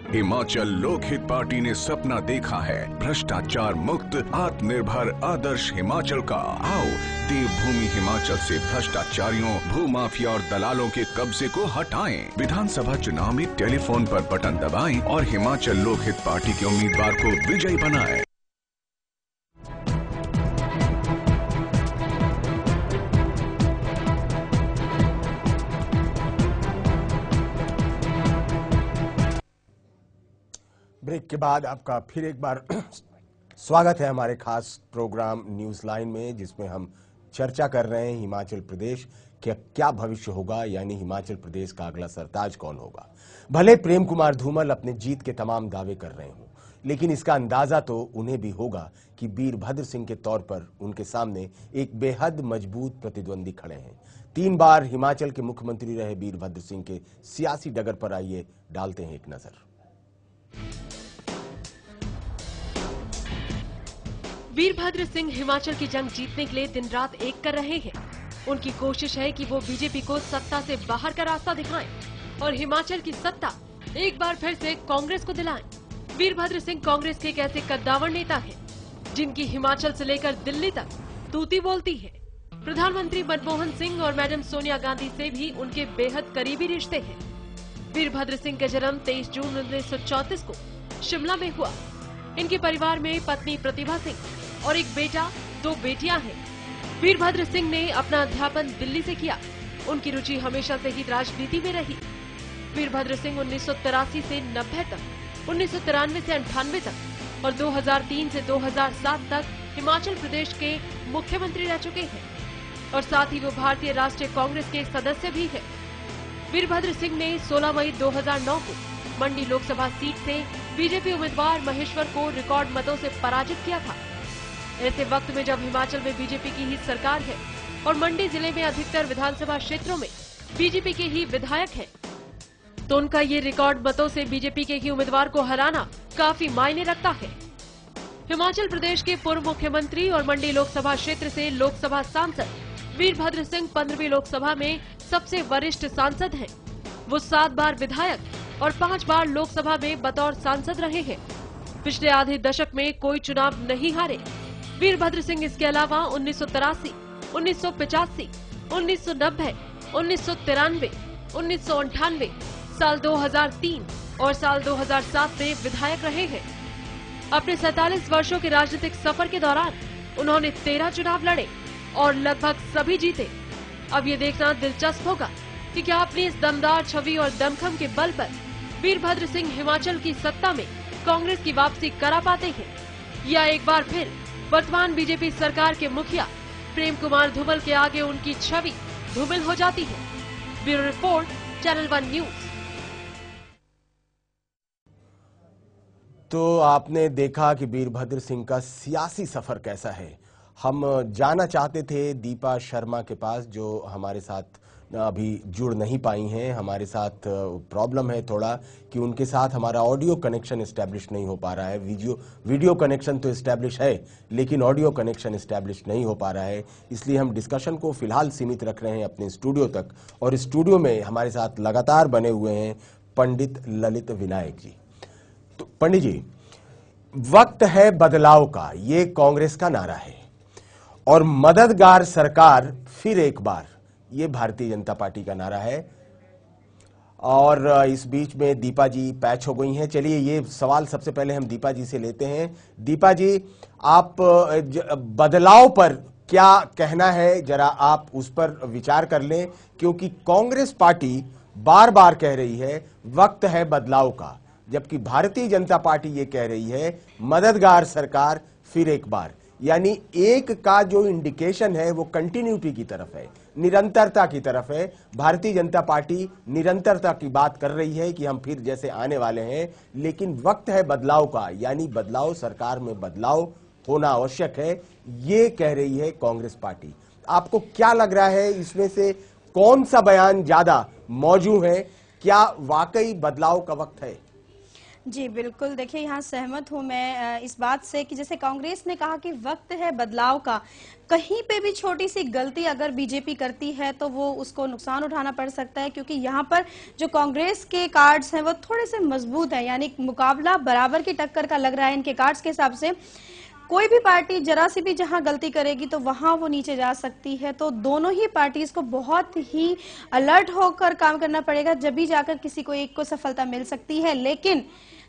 हिमाचल लोकहित पार्टी ने सपना देखा है भ्रष्टाचार मुक्त आत्मनिर्भर आदर्श हिमाचल का। आओ देवभूमि हिमाचल से भ्रष्टाचारियों, भूमाफिया और दलालों के कब्जे को हटाएं। विधानसभा चुनाव में टेलीफोन पर बटन दबाएं और हिमाचल लोकहित पार्टी के उम्मीदवार को विजयी बनाएं। ब्रेक के बाद आपका फिर एक बार स्वागत है हमारे खास प्रोग्राम न्यूज लाइन में, जिसमें हम चर्चा कर रहे हैं हिमाचल प्रदेश के क्या भविष्य होगा, यानी हिमाचल प्रदेश का अगला सरताज कौन होगा। भले प्रेम कुमार धूमल अपने जीत के तमाम दावे कर रहे हों, लेकिन इसका अंदाजा तो उन्हें भी होगा कि वीरभद्र सिंह के तौर पर उनके सामने एक बेहद मजबूत प्रतिद्वंदी खड़े हैं। 3 बार हिमाचल के मुख्यमंत्री रहे वीरभद्र सिंह के सियासी डगर पर आइए डालते हैं एक नजर। वीरभद्र सिंह हिमाचल की जंग जीतने के लिए दिन रात एक कर रहे हैं। उनकी कोशिश है कि वो बीजेपी को सत्ता से बाहर का रास्ता दिखाएं और हिमाचल की सत्ता एक बार फिर से कांग्रेस को दिलाएं। वीरभद्र सिंह कांग्रेस के एक ऐसे कद्दावर नेता हैं जिनकी हिमाचल से लेकर दिल्ली तक तूती बोलती है। प्रधानमंत्री मनमोहन सिंह और मैडम सोनिया गांधी से भी उनके बेहद करीबी रिश्ते हैं। वीरभद्र सिंह का जन्म 23 जून 1934 को शिमला में हुआ। इनके परिवार में पत्नी प्रतिभा सिंह और एक बेटा, 2 बेटियां हैं। वीरभद्र सिंह ने अपना अध्यापन दिल्ली से किया। उनकी रुचि हमेशा से ही राजनीति में रही। वीरभद्र सिंह 1983 से 90 तक, 1993 से 98 तक और 2003 से 2007 तक हिमाचल प्रदेश के मुख्यमंत्री रह चुके हैं और साथ ही वो भारतीय राष्ट्रीय कांग्रेस के सदस्य भी है। वीरभद्र सिंह ने 16 मई 2009 को मंडी लोकसभा सीट से बीजेपी उम्मीदवार महेश्वर को रिकॉर्ड मतों से पराजित किया था। ऐसे वक्त में जब हिमाचल में बीजेपी की ही सरकार है और मंडी जिले में अधिकतर विधानसभा क्षेत्रों में बीजेपी के ही विधायक हैं, तो उनका ये रिकॉर्ड मतों से बीजेपी के ही उम्मीदवार को हराना काफी मायने रखता है। हिमाचल प्रदेश के पूर्व मुख्यमंत्री और मंडी लोकसभा क्षेत्र से लोकसभा सांसद वीरभद्र सिंह 15वीं लोकसभा में सबसे वरिष्ठ सांसद हैं। वो 7 बार विधायक और 5 बार लोकसभा में बतौर सांसद रहे हैं। पिछले आधे दशक में कोई चुनाव नहीं हारे। वीरभद्र सिंह इसके अलावा 1983, 1985, 1990, 1993, 1998, साल 2003 और साल 2007 में विधायक रहे हैं। अपने 47 वर्षों के राजनीतिक सफर के दौरान उन्होंने 13 चुनाव लड़े और लगभग सभी जीते। अब ये देखना दिलचस्प होगा कि क्या अपनी इस दमदार छवि और दमखम के बल पर वीरभद्र सिंह हिमाचल की सत्ता में कांग्रेस की वापसी करा पाते हैं, या एक बार फिर वर्तमान बीजेपी सरकार के मुखिया प्रेम कुमार धूमल के आगे उनकी छवि धूमिल हो जाती है। Bureau report, channel 1 news. तो आपने देखा कि वीरभद्र सिंह का सियासी सफर कैसा है। हम जाना चाहते थे दीपा शर्मा के पास, जो हमारे साथ अभी जुड़ नहीं पाई हैं। हमारे साथ प्रॉब्लम है थोड़ा कि उनके साथ हमारा ऑडियो कनेक्शन एस्टैब्लिश नहीं हो पा रहा है। वीडियो कनेक्शन तो एस्टैब्लिश है, लेकिन ऑडियो कनेक्शन एस्टैब्लिश नहीं हो पा रहा है। इसलिए हम डिस्कशन को फिलहाल सीमित रख रहे हैं अपने स्टूडियो तक, और स्टूडियो में हमारे साथ लगातार बने हुए हैं पंडित ललित विनायक जी। तो पंडित जी, वक्त है बदलाव का, ये कांग्रेस का नारा है, और मददगार सरकार फिर एक बार, ये भारतीय जनता पार्टी का नारा है। और इस बीच में दीपा जी पैच हो गई हैं। चलिए ये सवाल सबसे पहले हम दीपा जी से लेते हैं। दीपा जी, आप बदलाव पर क्या कहना है, जरा आप उस पर विचार कर लें, क्योंकि कांग्रेस पार्टी बार बार कह रही है वक्त है बदलाव का, जबकि भारतीय जनता पार्टी ये कह रही है मददगार सरकार फिर एक बार। यानी एक का जो इंडिकेशन है वो कंटिन्यूटी की तरफ है, निरंतरता की तरफ है। भारतीय जनता पार्टी निरंतरता की बात कर रही है कि हम फिर जैसे आने वाले हैं, लेकिन वक्त है बदलाव का, यानी बदलाव, सरकार में बदलाव होना आवश्यक है, ये कह रही है कांग्रेस पार्टी। आपको क्या लग रहा है, इसमें से कौन सा बयान ज्यादा मौजूद है? क्या वाकई बदलाव का वक्त है? जी बिल्कुल, देखिए यहाँ सहमत हूँ मैं इस बात से कि जैसे कांग्रेस ने कहा कि वक्त है बदलाव का, कहीं पे भी छोटी सी गलती अगर बीजेपी करती है तो वो उसको नुकसान उठाना पड़ सकता है, क्योंकि यहाँ पर जो कांग्रेस के कार्ड्स हैं वो थोड़े से मजबूत है, यानी मुकाबला बराबर की टक्कर का लग रहा है इनके कार्ड्स के हिसाब से। कोई भी पार्टी जरा सी भी जहां गलती करेगी तो वहां वो नीचे जा सकती है, तो दोनों ही पार्टीज को बहुत ही अलर्ट होकर काम करना पड़ेगा, जब भी जाकर किसी को एक को सफलता मिल सकती है। लेकिन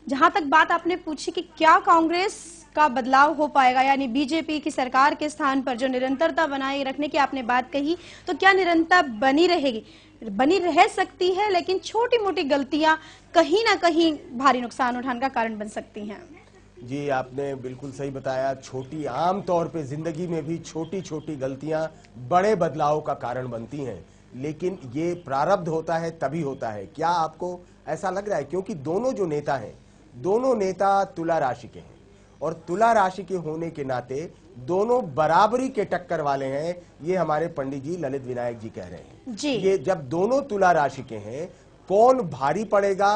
जहां तक बात आपने पूछी कि क्या कांग्रेस का बदलाव हो पाएगा, यानी बीजेपी की सरकार के स्थान पर जो निरंतरता बनाए रखने की आपने बात कही, तो क्या निरंतरता बनी रहेगी? बनी रह सकती है, लेकिन छोटी मोटी गलतियां कहीं ना कहीं भारी नुकसान उठाने का कारण बन सकती हैं। जी, आपने बिल्कुल सही बताया। छोटी, आम तौर पे जिंदगी में भी छोटी छोटी गलतियां बड़े बदलाव का कारण बनती हैं, लेकिन ये प्रारब्ध होता है तभी होता है। क्या आपको ऐसा लग रहा है? क्योंकि दोनों जो नेता हैं, दोनों नेता तुला राशि के हैं, और तुला राशि के होने के नाते दोनों बराबरी के टक्कर वाले हैं, ये हमारे पंडित जी ललित विनायक जी कह रहे हैं जी। ये जब दोनों तुला राशि के हैं, कौन भारी पड़ेगा,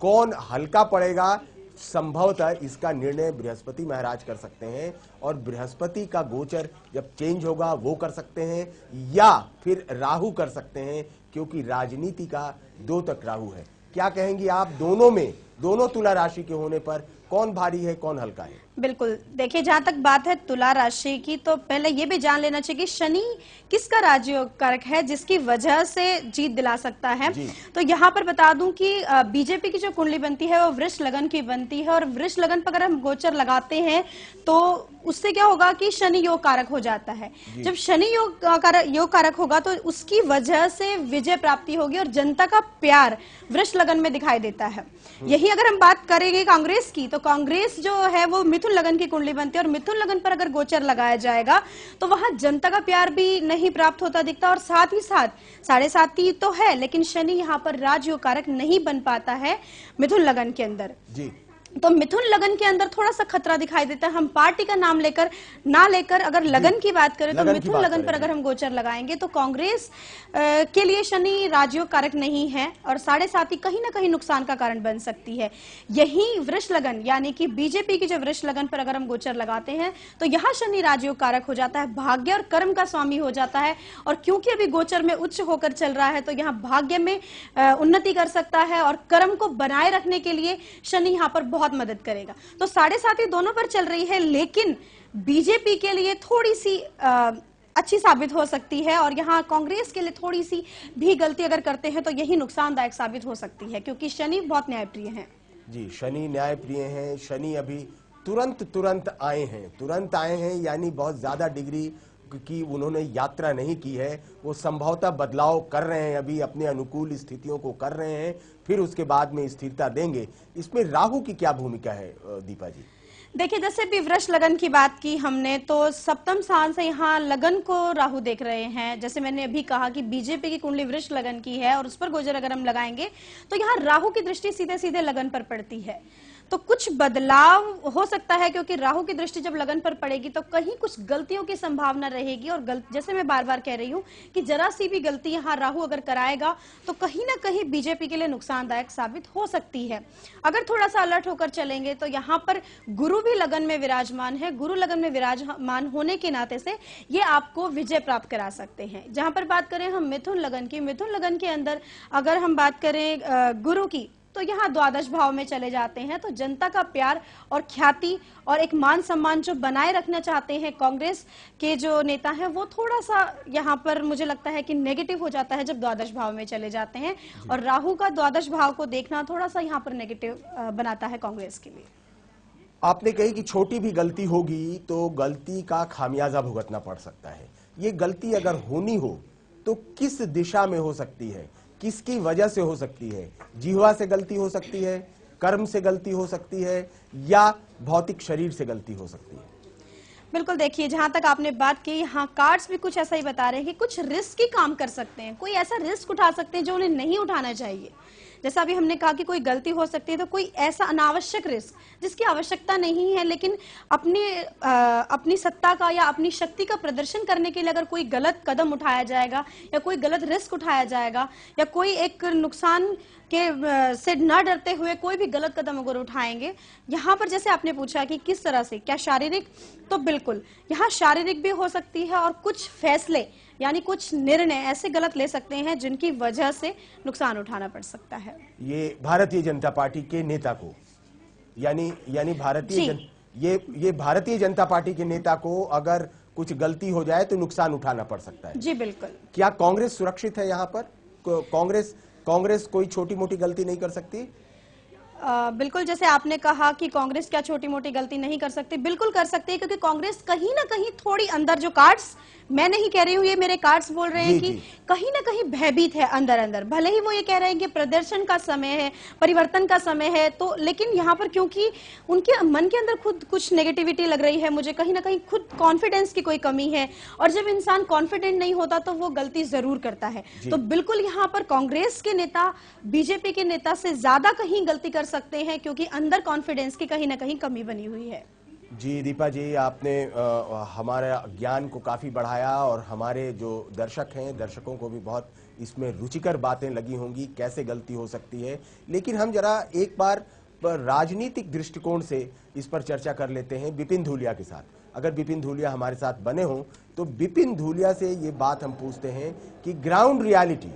कौन हल्का पड़ेगा, संभवतः इसका निर्णय बृहस्पति महाराज कर सकते हैं, और बृहस्पति का गोचर जब चेंज होगा वो कर सकते हैं, या फिर राहु कर सकते हैं, क्योंकि राजनीति का 2 तक राहु है। क्या कहेंगी आप, दोनों में, दोनों तुला राशि के होने पर कौन भारी है, कौन हल्का है? बिल्कुल, देखिए जहां तक बात है तुला राशि की, तो पहले ये भी जान लेना चाहिए कि शनि किसका राजयोग कारक है जिसकी वजह से जीत दिला सकता है। तो यहाँ पर बता दूं कि बीजेपी की जो कुंडली बनती है वो वृष लगन की बनती है, और वृष लगन पर अगर हम गोचर लगाते हैं तो उससे क्या होगा कि शनि योग कारक हो जाता है। जब शनि योग कारक होगा तो उसकी वजह से विजय प्राप्ति होगी, और जनता का प्यार वृष लगन में दिखाई देता है। यही अगर हम बात करेंगे कांग्रेस की, तो कांग्रेस जो है वो मिथुन लगन की कुंडली बनती है, और मिथुन लगन पर अगर गोचर लगाया जाएगा तो वहां जनता का प्यार भी नहीं प्राप्त होता दिखता, और साथ ही साथ 7.5 तो है, लेकिन शनि यहाँ पर राजयोग कारक नहीं बन पाता है मिथुन लगन के अंदर जी। तो मिथुन लगन के अंदर थोड़ा सा खतरा दिखाई देता है। हम पार्टी का नाम लेकर ना लेकर अगर लगन की बात करें तो मिथुन लगन पर अगर हम गोचर लगाएंगे तो कांग्रेस के लिए शनि राजयोग कारक नहीं है, और 7.5 कहीं ना कहीं नुकसान का कारण बन सकती है। यही वृष लगन यानी कि बीजेपी की जो वृष लगन पर अगर हम गोचर लगाते हैं तो यहाँ शनि राजयोग कारक हो जाता है, भाग्य और कर्म का स्वामी हो जाता है, और क्योंकि अभी गोचर में उच्च होकर चल रहा है तो यहाँ भाग्य में उन्नति कर सकता है, और कर्म को बनाए रखने के लिए शनि यहाँ पर बहुत मदद करेगा। तो 7.5 दोनों पर चल रही है, लेकिन बीजेपी के लिए थोड़ी सी अच्छी साबित हो सकती है और यहाँ कांग्रेस के लिए थोड़ी सी भी गलती अगर करते हैं तो यही नुकसानदायक साबित हो सकती है, क्योंकि शनि बहुत न्यायप्रिय हैं। जी, शनि न्यायप्रिय हैं। शनि अभी तुरंत आए हैं, यानी बहुत ज्यादा डिग्री की उन्होंने यात्रा नहीं की है। वो संभवतः बदलाव कर रहे हैं, अभी अपने अनुकूल स्थितियों को कर रहे हैं, फिर उसके बाद में स्थिरता देंगे। इसमें राहु की क्या भूमिका है दीपा जी? देखिए, जैसे भी वृष लगन की बात की हमने, तो सप्तम स्थान से यहाँ लगन को राहु देख रहे हैं। जैसे मैंने अभी कहा कि बीजेपी की कुंडली वृष लगन की है और उस पर गोचर अगर हम लगाएंगे तो यहाँ राहु की दृष्टि सीधे सीधे लगन पर पड़ती है, तो कुछ बदलाव हो सकता है, क्योंकि राहु की दृष्टि जब लगन पर पड़ेगी तो कहीं कुछ गलतियों की संभावना रहेगी। और जैसे मैं बार बार कह रही हूं कि जरा सी भी गलती यहाँ राहु अगर कराएगा तो कहीं ना कहीं बीजेपी के लिए नुकसानदायक साबित हो सकती है। अगर थोड़ा सा अलर्ट होकर चलेंगे तो यहाँ पर गुरु भी लगन में विराजमान है। गुरु लगन में विराजमान होने के नाते से ये आपको विजय प्राप्त करा सकते हैं। जहां पर बात करें हम मिथुन लगन की, मिथुन लगन के अंदर अगर हम बात करें गुरु की, तो यहाँ द्वादश भाव में चले जाते हैं। तो जनता का प्यार और ख्याति और एक मान सम्मान जो बनाए रखना चाहते हैं कांग्रेस के जो नेता हैं, वो थोड़ा सा यहाँ पर मुझे लगता है कि नेगेटिव हो जाता है जब द्वादश भाव में चले जाते हैं। और राहु का द्वादश भाव को देखना थोड़ा सा यहाँ पर नेगेटिव बनाता है कांग्रेस के लिए। आपने कही कि छोटी भी गलती होगी तो गलती का खामियाजा भुगतना पड़ सकता है। ये गलती अगर होनी हो तो किस दिशा में हो सकती है, किसकी वजह से हो सकती है? जिह्वा से गलती हो सकती है, कर्म से गलती हो सकती है, या भौतिक शरीर से गलती हो सकती है? बिल्कुल, देखिए जहां तक आपने बात की, यहाँ कार्ड्स भी कुछ ऐसा ही बता रहे हैं कि कुछ रिस्क ही काम कर सकते हैं, कोई ऐसा रिस्क उठा सकते हैं जो उन्हें नहीं उठाना चाहिए। जैसा अभी हमने कहा कि कोई गलती हो सकती है, तो कोई ऐसा अनावश्यक रिस्क जिसकी आवश्यकता नहीं है, लेकिन अपनी सत्ता का या अपनी शक्ति का प्रदर्शन करने के लिए अगर कोई गलत कदम उठाया जाएगा या कोई गलत रिस्क उठाया जाएगा या कोई एक नुकसान के से न डरते हुए कोई भी गलत कदम अगर उठाएंगे, यहाँ पर जैसे आपने पूछा कि किस तरह से, क्या शारीरिक, तो बिल्कुल यहाँ शारीरिक भी हो सकती है और कुछ फैसले यानी कुछ निर्णय ऐसे गलत ले सकते हैं जिनकी वजह से नुकसान उठाना पड़ सकता है। ये भारतीय जनता पार्टी के नेता को यानी ये भारतीय जनता पार्टी के नेता को अगर कुछ गलती हो जाए तो नुकसान उठाना पड़ सकता है। जी बिल्कुल। क्या कांग्रेस सुरक्षित है यहाँ पर? कांग्रेस कोई छोटी मोटी गलती नहीं कर सकती? बिल्कुल, जैसे आपने कहा कि कांग्रेस क्या छोटी मोटी गलती नहीं कर सकती, बिल्कुल कर सकती है, क्योंकि कांग्रेस कहीं ना कहीं थोड़ी अंदर, जो कार्ड्स मैं नहीं कह रही हूँ, ये मेरे कार्ड्स बोल रहे हैं कि कहीं ना कहीं भयभीत है अंदर अंदर। भले ही वो ये कह रहे हैं कि प्रदर्शन का समय है, परिवर्तन का समय है, तो लेकिन यहाँ पर क्योंकि उनके मन के अंदर खुद कुछ नेगेटिविटी लग रही है मुझे, कहीं ना कहीं खुद कॉन्फिडेंस की कोई कमी है, और जब इंसान कॉन्फिडेंट नहीं होता तो वो गलती जरूर करता है। तो बिल्कुल यहाँ पर कांग्रेस के नेता बीजेपी के नेता से ज्यादा कहीं गलती कर सकते हैं, क्योंकि अंदर कॉन्फिडेंस की कहीं ना कहीं कमी बनी हुई है। जी दीपा जी, आपने हमारे ज्ञान को काफी बढ़ाया और हमारे जो दर्शक हैं, दर्शकों को भी बहुत इसमें रुचिकर बातें लगी होंगी, कैसे गलती हो सकती है। लेकिन हम जरा एक बार राजनीतिक दृष्टिकोण से इस पर चर्चा कर लेते हैं बिपिन धूलिया के साथ। अगर बिपिन धूलिया हमारे साथ बने हों तो बिपिन धूलिया से ये बात हम पूछते हैं कि ग्राउंड रियलिटी,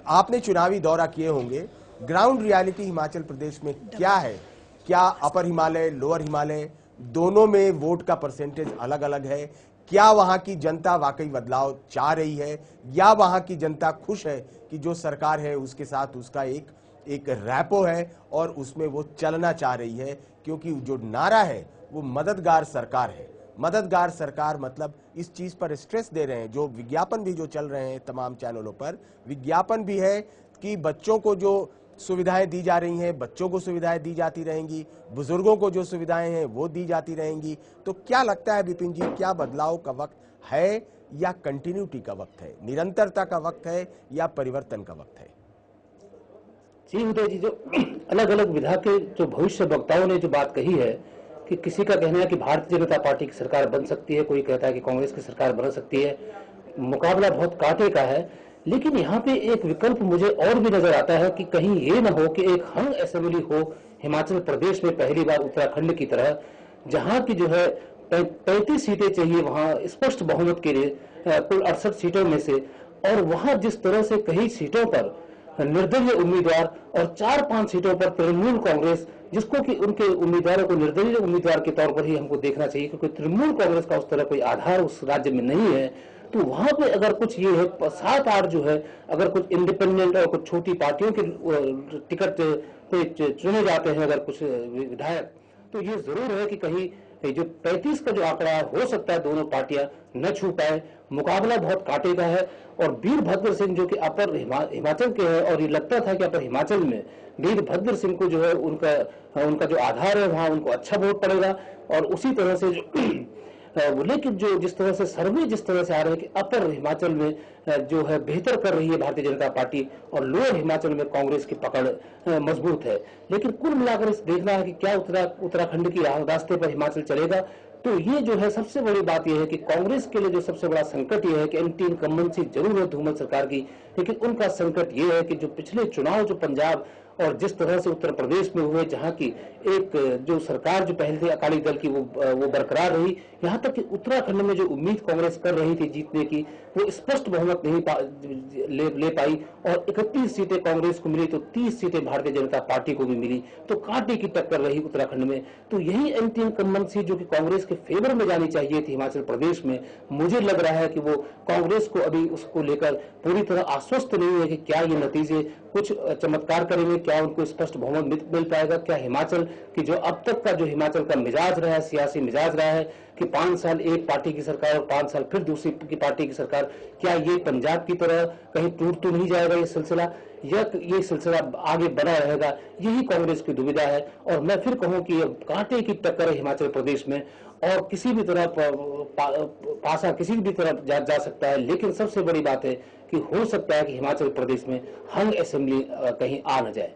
आपने चुनावी दौरा किए होंगे, ग्राउंड रियलिटी हिमाचल प्रदेश में क्या है? क्या अपर हिमालय, लोअर हिमालय दोनों में वोट का परसेंटेज अलग अलग है? क्या वहां की जनता वाकई बदलाव चाह रही है, या वहां की जनता खुश है कि जो सरकार है उसके साथ उसका एक रैपो है और उसमें वो चलना चाह रही है? क्योंकि जो नारा है वो मददगार सरकार है। मददगार सरकार मतलब इस चीज पर स्ट्रेस दे रहे हैं, जो विज्ञापन भी जो चल रहे हैं तमाम चैनलों पर, विज्ञापन भी है कि बच्चों को जो सुविधाएं दी जा रही हैं, बच्चों को सुविधाएं दी जाती रहेंगी, बुजुर्गों को जो सुविधाएं हैं वो दी जाती रहेंगी। तो क्या लगता है बिपिन जी, क्या बदलाव का वक्त है या कंटिन्यूटी का वक्त है, निरंतरता का वक्त है या परिवर्तन का वक्त है? जी उदय जी, जो अलग अलग विधा के जो भविष्य वक्ताओं ने जो बात कही है कि किसी का कहना है कि भारतीय जनता पार्टी की सरकार बन सकती है, कोई कहता है कि कांग्रेस की सरकार बन सकती है, मुकाबला बहुत कांटे का है। लेकिन यहाँ पे एक विकल्प मुझे और भी नजर आता है कि कहीं ये न हो कि एक हंग असेंबली हो हिमाचल प्रदेश में पहली बार उत्तराखंड की तरह, जहाँ की जो है 35 सीटें चाहिए वहाँ स्पष्ट बहुमत के लिए कुल 68 सीटों में से, और वहाँ जिस तरह से कई सीटों पर निर्दलीय उम्मीदवार और 4-5 सीटों पर तृणमूल कांग्रेस, जिसको कि उनके उम्मीदवारों को निर्दलीय उम्मीदवार के तौर पर ही हमको देखना चाहिए, क्योंकि तृणमूल कांग्रेस का उस तरह कोई आधार उस राज्य में नहीं है। तो वहां पे अगर कुछ ये है 7-8 जो है अगर कुछ इंडिपेंडेंट और कुछ छोटी पार्टियों के टिकट पे चुने जाते हैं अगर कुछ विधायक, तो ये जरूर है कि कहीं जो 35 का जो आंकड़ा हो सकता है दोनों पार्टियां न छू पाए। मुकाबला बहुत कांटे का है और वीरभद्र सिंह जो कि अपर हिमाचल के हैं और ये लगता था कि अपर हिमाचल में वीरभद्र सिंह को जो है उनका जो आधार है वहां उनको अच्छा वोट पड़ेगा और उसी तरह से जो लेकिन जो जिस तरह से सर्वे जिस तरह से आ रहे हैं कि अपर हिमाचल में जो है बेहतर कर रही है भारतीय जनता पार्टी और लोअर हिमाचल में कांग्रेस की पकड़ मजबूत है। लेकिन कुल मिलाकर इस देखना है कि क्या उत्तराखंड की रास्ते पर हिमाचल चलेगा। तो ये जो है सबसे बड़ी बात यह है कि कांग्रेस के लिए जो सबसे बड़ा संकट ये है कि एंटी इनकम्बेंसी जरूर है धूमल सरकार की, लेकिन उनका संकट ये है कि जो पिछले चुनाव जो पंजाब और जिस तरह से उत्तर प्रदेश में हुए जहां की एक जो सरकार जो पहले थी अकाली दल की वो बरकरार रही, यहां तक कि उत्तराखंड में जो उम्मीद कांग्रेस कर रही थी जीतने की वो स्पष्ट बहुमत नहीं ले पाई और 31 सीटें कांग्रेस को मिली तो 30 सीटें भारतीय जनता पार्टी को भी मिली, तो कांटे की टक्कर रही उत्तराखंड में। तो यही एंटी इनकम्बेंसी जो कि कांग्रेस के फेवर में जानी चाहिए थी हिमाचल प्रदेश में, मुझे लग रहा है कि वो कांग्रेस को अभी उसको लेकर पूरी तरह आश्वस्त नहीं है कि क्या ये नतीजे कुछ चमत्कार करेंगे, क्या उनको स्पष्ट बहुमत मिल पाएगा, क्या हिमाचल की जो अब तक का जो हिमाचल का मिजाज रहा है, सियासी मिजाज रहा है कि 5 साल एक पार्टी की सरकार और 5 साल फिर दूसरी की पार्टी की सरकार, क्या ये पंजाब की तरह कहीं टूट तो नहीं जाएगा ये सिलसिला या ये सिलसिला आगे बना रहेगा, यही कांग्रेस की दुविधा है। और मैं फिर कहूं कि ये कांटे की टक्कर है हिमाचल प्रदेश में और किसी भी तरह पासा किसी भी तरह जा सकता है, लेकिन सबसे बड़ी बात है कि हो सकता है कि हिमाचल प्रदेश में हंग असेंबली कहीं आ न जाए।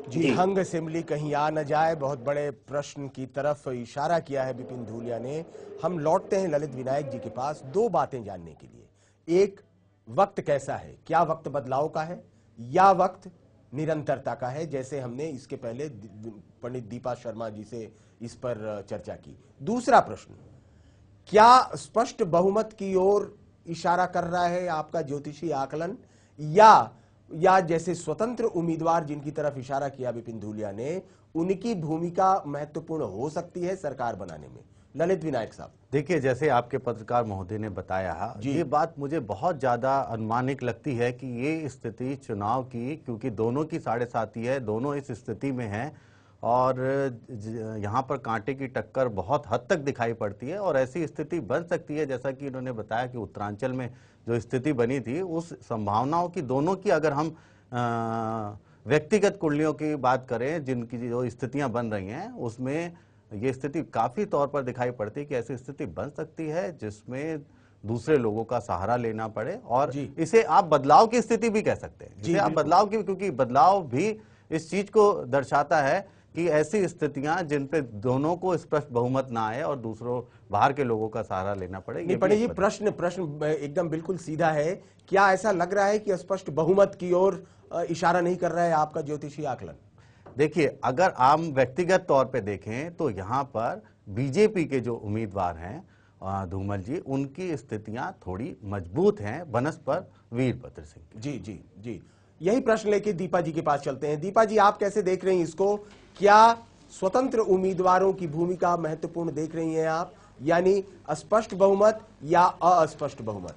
जी, हंग असेंबली कहीं आ न जाए, बहुत बड़े प्रश्न की तरफ इशारा किया है विपिन धूलिया ने। हम लौटते हैं ललित विनायक जी के पास 2 बातें जानने के लिए। एक, वक्त कैसा है, क्या वक्त बदलाव का है या वक्त निरंतरता का है, जैसे हमने इसके पहले पंडित दीपा शर्मा जी से इस पर चर्चा की। दूसरा प्रश्न, क्या स्पष्ट बहुमत की ओर इशारा कर रहा है आपका ज्योतिषी आकलन या जैसे स्वतंत्र उम्मीदवार जिनकी तरफ इशारा किया विपिन धूलिया ने, उनकी भूमिका महत्वपूर्ण हो सकती है सरकार बनाने में? ललित विनायक साहब, देखिए, जैसे आपके पत्रकार महोदय ने बताया, ये बात मुझे बहुत ज्यादा अनुमानिक लगती है कि ये स्थिति चुनाव की, क्योंकि दोनों की 7.5 है, दोनों इस स्थिति में हैं और यहाँ पर कांटे की टक्कर बहुत हद तक दिखाई पड़ती है और ऐसी स्थिति बन सकती है जैसा कि इन्होंने बताया कि उत्तरांचल में जो स्थिति बनी थी उस संभावनाओं की दोनों की अगर हम व्यक्तिगत कुंडलियों की बात करें जिनकी जो स्थितियां बन रही हैं उसमें ये स्थिति काफी तौर पर दिखाई पड़ती है कि ऐसी स्थिति बन सकती है जिसमें दूसरे लोगों का सहारा लेना पड़े और इसे आप बदलाव की स्थिति भी कह सकते हैं, जिसे आप बदलाव की, क्योंकि बदलाव भी इस चीज को दर्शाता है कि ऐसी स्थितियां जिन पे दोनों को स्पष्ट बहुमत ना आए और दूसरों बाहर के लोगों का सहारा लेना पड़े। ये प्रश्न एकदम बिल्कुल सीधा है। क्या ऐसा लग रहा है कि स्पष्ट बहुमत की ओर इशारा नहीं कर रहा है आपका ज्योतिषी आकलन? देखिए, अगर आप व्यक्तिगत तौर पे देखें तो यहाँ पर बीजेपी के जो उम्मीदवार हैं धूमल जी, उनकी स्थितियां थोड़ी मजबूत हैं बनस्पत वीरभद्र सिंह। जी, यही प्रश्न लेके दीपा जी के पास चलते हैं। दीपा जी, आप कैसे देख रही हैं इसको? क्या स्वतंत्र उम्मीदवारों की भूमिका महत्वपूर्ण देख रही हैं आप, यानी स्पष्ट बहुमत या अस्पष्ट बहुमत?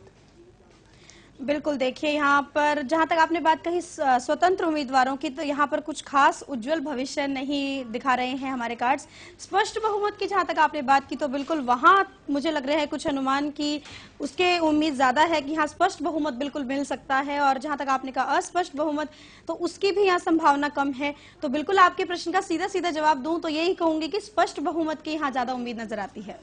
बिल्कुल, देखिए यहाँ पर जहां तक आपने बात कही स्वतंत्र उम्मीदवारों की, तो यहाँ पर कुछ खास उज्जवल भविष्य नहीं दिखा रहे हैं हमारे कार्ड्स। स्पष्ट बहुमत की जहां तक आपने बात की तो बिल्कुल वहां मुझे लग रहा है कुछ अनुमान की उसके उम्मीद ज्यादा है कि यहाँ स्पष्ट बहुमत बिल्कुल मिल सकता है और जहां तक आपने कहा अस्पष्ट बहुमत तो उसकी भी यहाँ संभावना कम है। तो बिल्कुल आपके प्रश्न का सीधा सीधा जवाब दूं तो यही कहूंगी कि स्पष्ट बहुमत की यहाँ ज्यादा उम्मीद नजर आती है।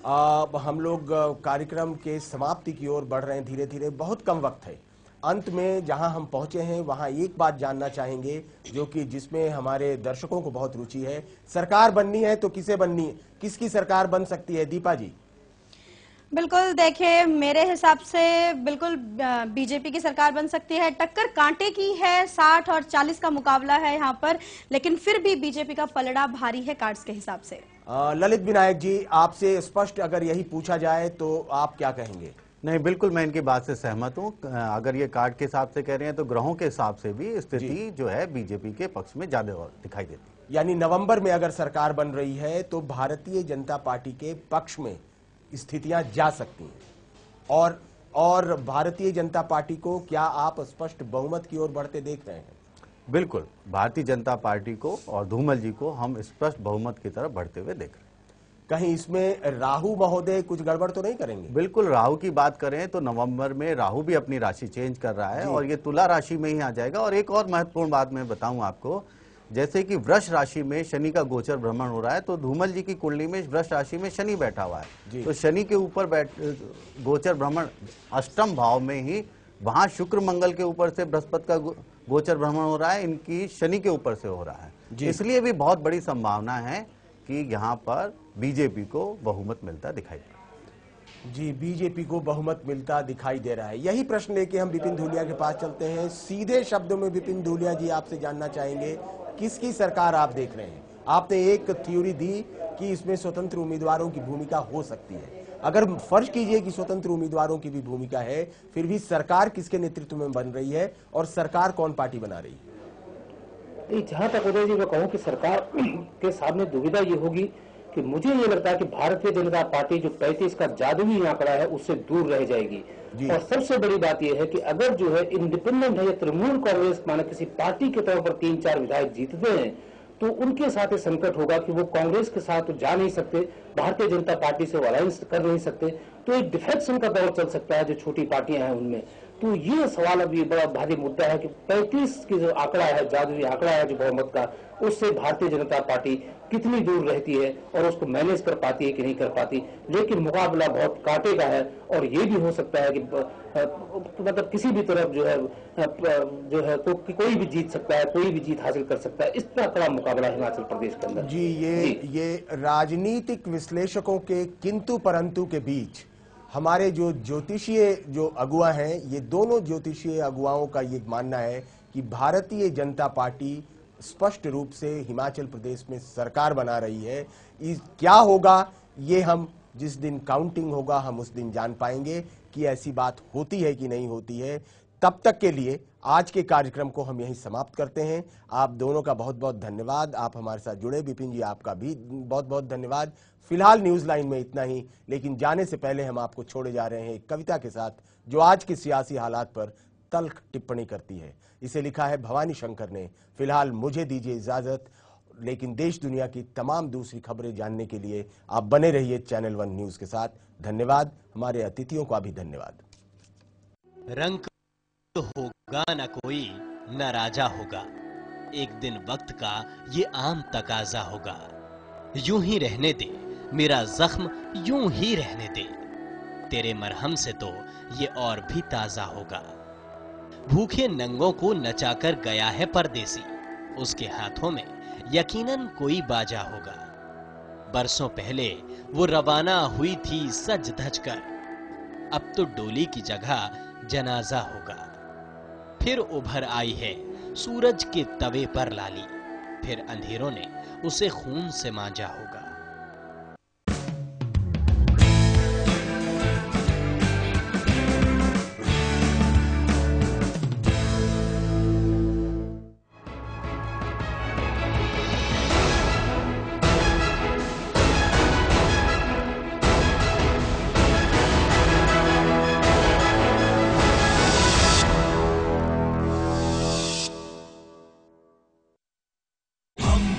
हम लोग कार्यक्रम के समाप्ति की ओर बढ़ रहे हैं धीरे धीरे, बहुत कम वक्त है। अंत में जहां हम पहुंचे हैं वहां एक बात जानना चाहेंगे जो कि जिसमें हमारे दर्शकों को बहुत रुचि है। सरकार बननी है तो किसे बननी है, किसकी सरकार बन सकती है? दीपा जी। बिल्कुल, देखिए मेरे हिसाब से बिल्कुल बीजेपी की सरकार बन सकती है। टक्कर कांटे की है, 60 और 40 का मुकाबला है यहाँ पर, लेकिन फिर भी बीजेपी का पलड़ा भारी है कार्ड्स के हिसाब से। ललित विनायक जी, आपसे स्पष्ट अगर यही पूछा जाए तो आप क्या कहेंगे? नहीं, बिल्कुल मैं इनकी बात से सहमत हूं। अगर ये कार्ड के हिसाब से कह रहे हैं तो ग्रहों के हिसाब से भी स्थिति जो है बीजेपी के पक्ष में ज्यादा दिखाई देती है। यानी नवंबर में अगर सरकार बन रही है तो भारतीय जनता पार्टी के पक्ष में स्थितियां जा सकती हैं और और भारतीय जनता पार्टी को क्या आप स्पष्ट बहुमत की ओर बढ़ते देख रहे हैं? बिल्कुल, भारतीय जनता पार्टी को और धूमल जी को हम स्पष्ट बहुमत की तरफ बढ़ते हुए देख रहे हैं। कहीं इसमें राहु महोदय कुछ गड़बड़ तो नहीं करेंगे? बिल्कुल, राहु की बात करें तो नवंबर में राहु भी अपनी राशि चेंज कर रहा है और ये तुला राशि में ही आ जाएगा। और एक और महत्वपूर्ण बात मैं बताऊं आपको, जैसे कि वृष राशि में शनि का गोचर भ्रमण हो रहा है, तो धूमल जी की कुंडली में वृष राशि में शनि बैठा हुआ है, तो शनि के ऊपर गोचर भ्रमण अष्टम भाव में ही, वहां शुक्र मंगल के ऊपर से बृहस्पति का गोचर भ्रमण हो रहा है, इनकी शनि के ऊपर से हो रहा है। इसलिए भी बहुत बड़ी संभावना है कि यहाँ पर बीजेपी को बहुमत मिलता दिखाई दे रहा है। जी, बीजेपी को बहुमत मिलता दिखाई दे रहा है। यही प्रश्न लेके हम विपिन धूलिया के पास चलते हैं। सीधे शब्दों में विपिन धूलिया जी आपसे जानना चाहेंगे, किसकी सरकार आप देख रहे हैं? आपने एक थ्योरी दी कि इसमें स्वतंत्र उम्मीदवारों की भूमिका हो सकती है। अगर फर्ज कीजिए कि स्वतंत्र उम्मीदवारों की भी भूमिका है, फिर भी सरकार किसके नेतृत्व में बन रही है और सरकार कौन पार्टी बना रही है? जहां तक उदय जी मैं कहूं कि सरकार के सामने दुविधा ये होगी कि मुझे ये लगता है कि भारतीय जनता पार्टी जो 35 का जादुई आंकड़ा है उससे दूर रह जाएगी। और सबसे बड़ी बात यह है कि अगर जो है इंडिपेंडेंट है या तृणमूल कांग्रेस माने किसी पार्टी के तौर पर 3-4 विधायक जीतते हैं, तो उनके साथ ये संकट होगा कि वो कांग्रेस के साथ तो जा नहीं सकते, भारतीय जनता पार्टी से अलायंस कर नहीं सकते, तो एक डिफेक्शन का दौर चल सकता है जो छोटी पार्टियां हैं उनमें। तो ये सवाल अभी बड़ा भारी मुद्दा है कि 35 की जो आंकड़ा है, जादुई आंकड़ा है जो बहुमत का, उससे भारतीय जनता पार्टी कितनी दूर रहती है और उसको मैनेज कर पाती है कि नहीं कर पाती। लेकिन मुकाबला बहुत कांटे का है और ये भी हो सकता है कि मतलब किसी भी तरफ जो है तो कोई भी जीत सकता है, कोई भी जीत हासिल कर सकता है। इतना बड़ा मुकाबला हिमाचल प्रदेश के अंदर। जी, ये राजनीतिक विश्लेषकों के किंतु परंतु के बीच हमारे जो ज्योतिषीय जो अगुआ हैं, ये दोनों ज्योतिषीय अगुवाओं का ये मानना है कि भारतीय जनता पार्टी स्पष्ट रूप से हिमाचल प्रदेश में सरकार बना रही है। क्या होगा ये हम जिस दिन काउंटिंग होगा हम उस दिन जान पाएंगे कि ऐसी बात होती है कि नहीं होती है। तब तक के लिए आज के कार्यक्रम को हम यहीं समाप्त करते हैं। आप दोनों का बहुत बहुत धन्यवाद, आप हमारे साथ जुड़े। विपिन जी, आपका भी बहुत बहुत धन्यवाद। फिलहाल न्यूज लाइन में इतना ही, लेकिन जाने से पहले हम आपको छोड़े जा रहे हैं एक कविता के साथ जो आज के सियासी हालात पर तल्ख टिप्पणी करती है। इसे लिखा है भवानी शंकर ने। फिलहाल मुझे दीजिए इजाजत, लेकिन देश दुनिया की तमाम दूसरी खबरें जानने के लिए आप बने रहिए चैनल 1 न्यूज के साथ। धन्यवाद। हमारे अतिथियों का भी धन्यवाद। रंग होगा न कोई न राजा होगा, एक दिन वक्त का ये आम तकाजा होगा। यूं ही रहने दे मेरा जख्म, यूं ही रहने दे, तेरे मरहम से तो ये और भी ताजा होगा। भूखे नंगों को नचाकर गया है परदेसी, उसके हाथों में यकीनन कोई बाजा होगा। बरसों पहले वो रवाना हुई थी सज धज कर, अब तो डोली की जगह जनाजा होगा। फिर उभर आई है सूरज के तवे पर लाली, फिर अंधेरों ने उसे खून से मांजा होगा।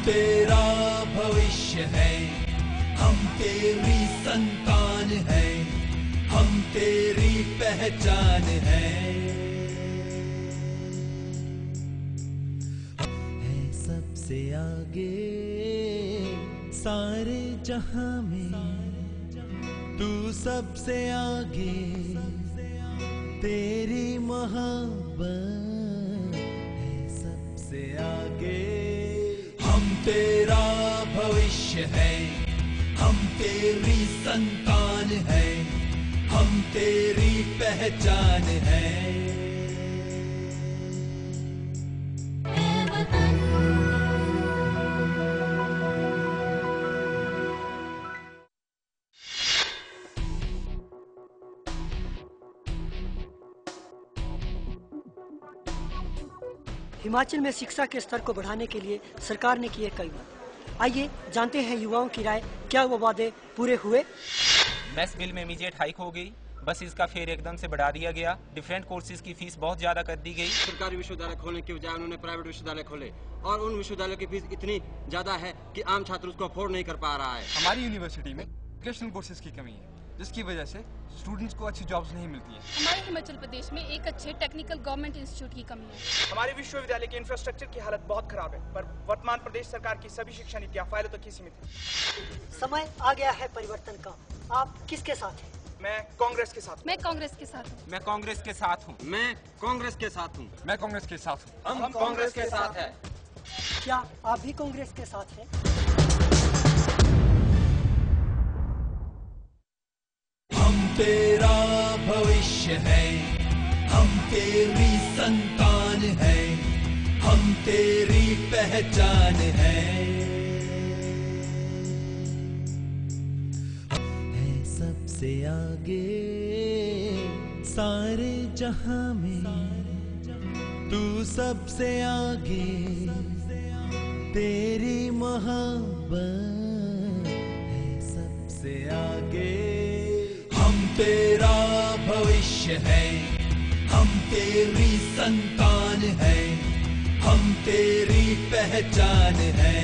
तेरा भविष्य है, हम तेरी संतान है, हम तेरी पहचान है। सबसे आगे सारे जहां में, तू सबसे आगे, तेरी मोहब्बत है सबसे आगे। हम तेरा भविष्य है, हम तेरी संतान है, हम तेरी पहचान है। हिमाचल में शिक्षा के स्तर को बढ़ाने के लिए सरकार ने किए कई वादे। आइए जानते हैं युवाओं की राय, क्या वो वादे पूरे हुए? मेस बिल में इमीडिएट हाइक हो गई, बस इसका फेयर एकदम से बढ़ा दिया गया। डिफरेंट कोर्सेज की फीस बहुत ज्यादा कर दी गई। सरकारी विश्वविद्यालय खोलने के बजाय उन्होंने प्राइवेट विश्वविद्यालय खोले और उन विश्वविद्यालयों की फीस इतनी ज्यादा है कि आम छात्र उसको अफोर्ड नहीं कर पा रहा है। हमारी यूनिवर्सिटी में वोकेशनल कोर्सेज की कमी है, जिसकी वजह से स्टूडेंट्स को अच्छी जॉब्स नहीं मिलती है। हमारे हिमाचल प्रदेश में एक अच्छे टेक्निकल गवर्नमेंट इंस्टीट्यूट की कमी है। हमारे विश्वविद्यालय के इंफ्रास्ट्रक्चर की हालत बहुत खराब है, पर वर्तमान प्रदेश सरकार की सभी शिक्षा नीतियाँ फायदों तक ही सीमित है। समय आ गया है परिवर्तन का। आप किसके साथ हैं? मैं कांग्रेस के साथ हूँ। मैं कांग्रेस के साथ हूँ। मैं कांग्रेस के साथ हूँ। मैं कांग्रेस के साथ हूँ। मैं कांग्रेस के साथ हूँ। हम कांग्रेस के साथ हैं। क्या आप भी कांग्रेस के साथ हैं? हम तेरा भविष्य है, हम तेरी संतान है, हम तेरी पहचान है। सबसे आगे सारे जहां में, तू सबसे आगे, तेरी मोहब्बत है सबसे आगे। हम तेरा भविष्य है, हम तेरी संतान है, हम तेरी पहचान है।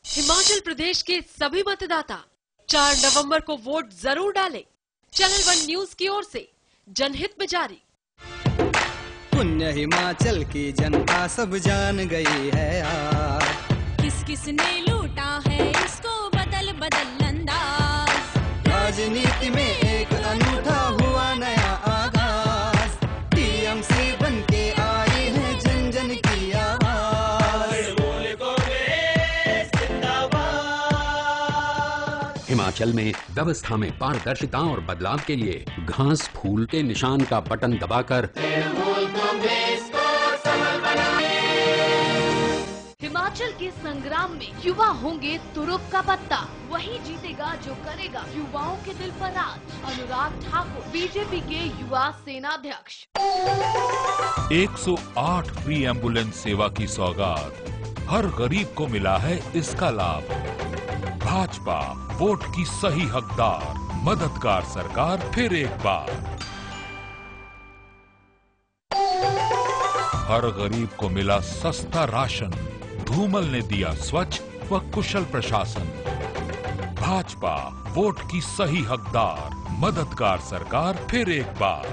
हिमाचल प्रदेश के सभी मतदाता 4 नवंबर को वोट जरूर डालें। चैनल 1 न्यूज की ओर से जनहित में जारी। पुण्य हिमाचल की जनता सब जान गई है यार, किस किस ने लूटा है इसको बदल बदल अंदाज। राजनीति में एक अनूठा हुआ नया आगाज, टीएमसी बन के आई है जन जन की आवाज। हिमाचल में व्यवस्था में पारदर्शिता और बदलाव के लिए घास फूल के निशान का बटन दबाकर हिमाचल के संग्राम में युवा होंगे तुरुप का पत्ता, वही जीतेगा जो करेगा युवाओं के दिल पर राज। अनुराग ठाकुर, बीजेपी के युवा सेनाध्यक्ष। 108 फ्री एम्बुलेंस सेवा की सौगात, हर गरीब को मिला है इसका लाभ। भाजपा वोट की सही हकदार, मददगार सरकार फिर एक बार। हर गरीब को मिला सस्ता राशन, धूमल ने दिया स्वच्छ व कुशल प्रशासन। भाजपा वोट की सही हकदार, मददगार सरकार फिर एक बार।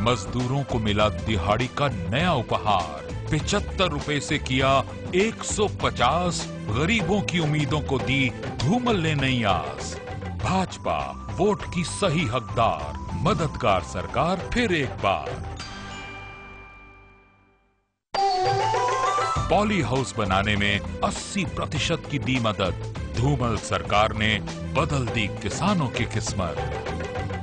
मजदूरों को मिला दिहाड़ी का नया उपहार, 75 रुपए से किया 150, गरीबों की उम्मीदों को दी धूमल ने नई आस। भाजपा वोट की सही हकदार, मददगार सरकार फिर एक बार। पॉली हाउस बनाने में 80% की दी मदद, धूमल सरकार ने बदल दी किसानों की किस्मत।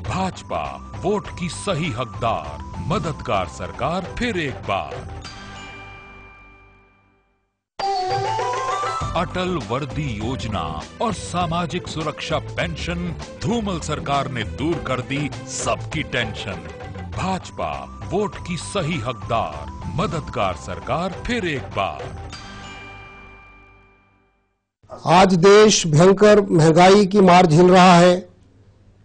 भाजपा वोट की सही हकदार, मददगार सरकार फिर एक बार। अटल वर्दी योजना और सामाजिक सुरक्षा पेंशन, धूमल सरकार ने दूर कर दी सबकी टेंशन। भाजपा वोट की सही हकदार, मददगार सरकार फिर एक बार। आज देश भयंकर महंगाई की मार झेल रहा है,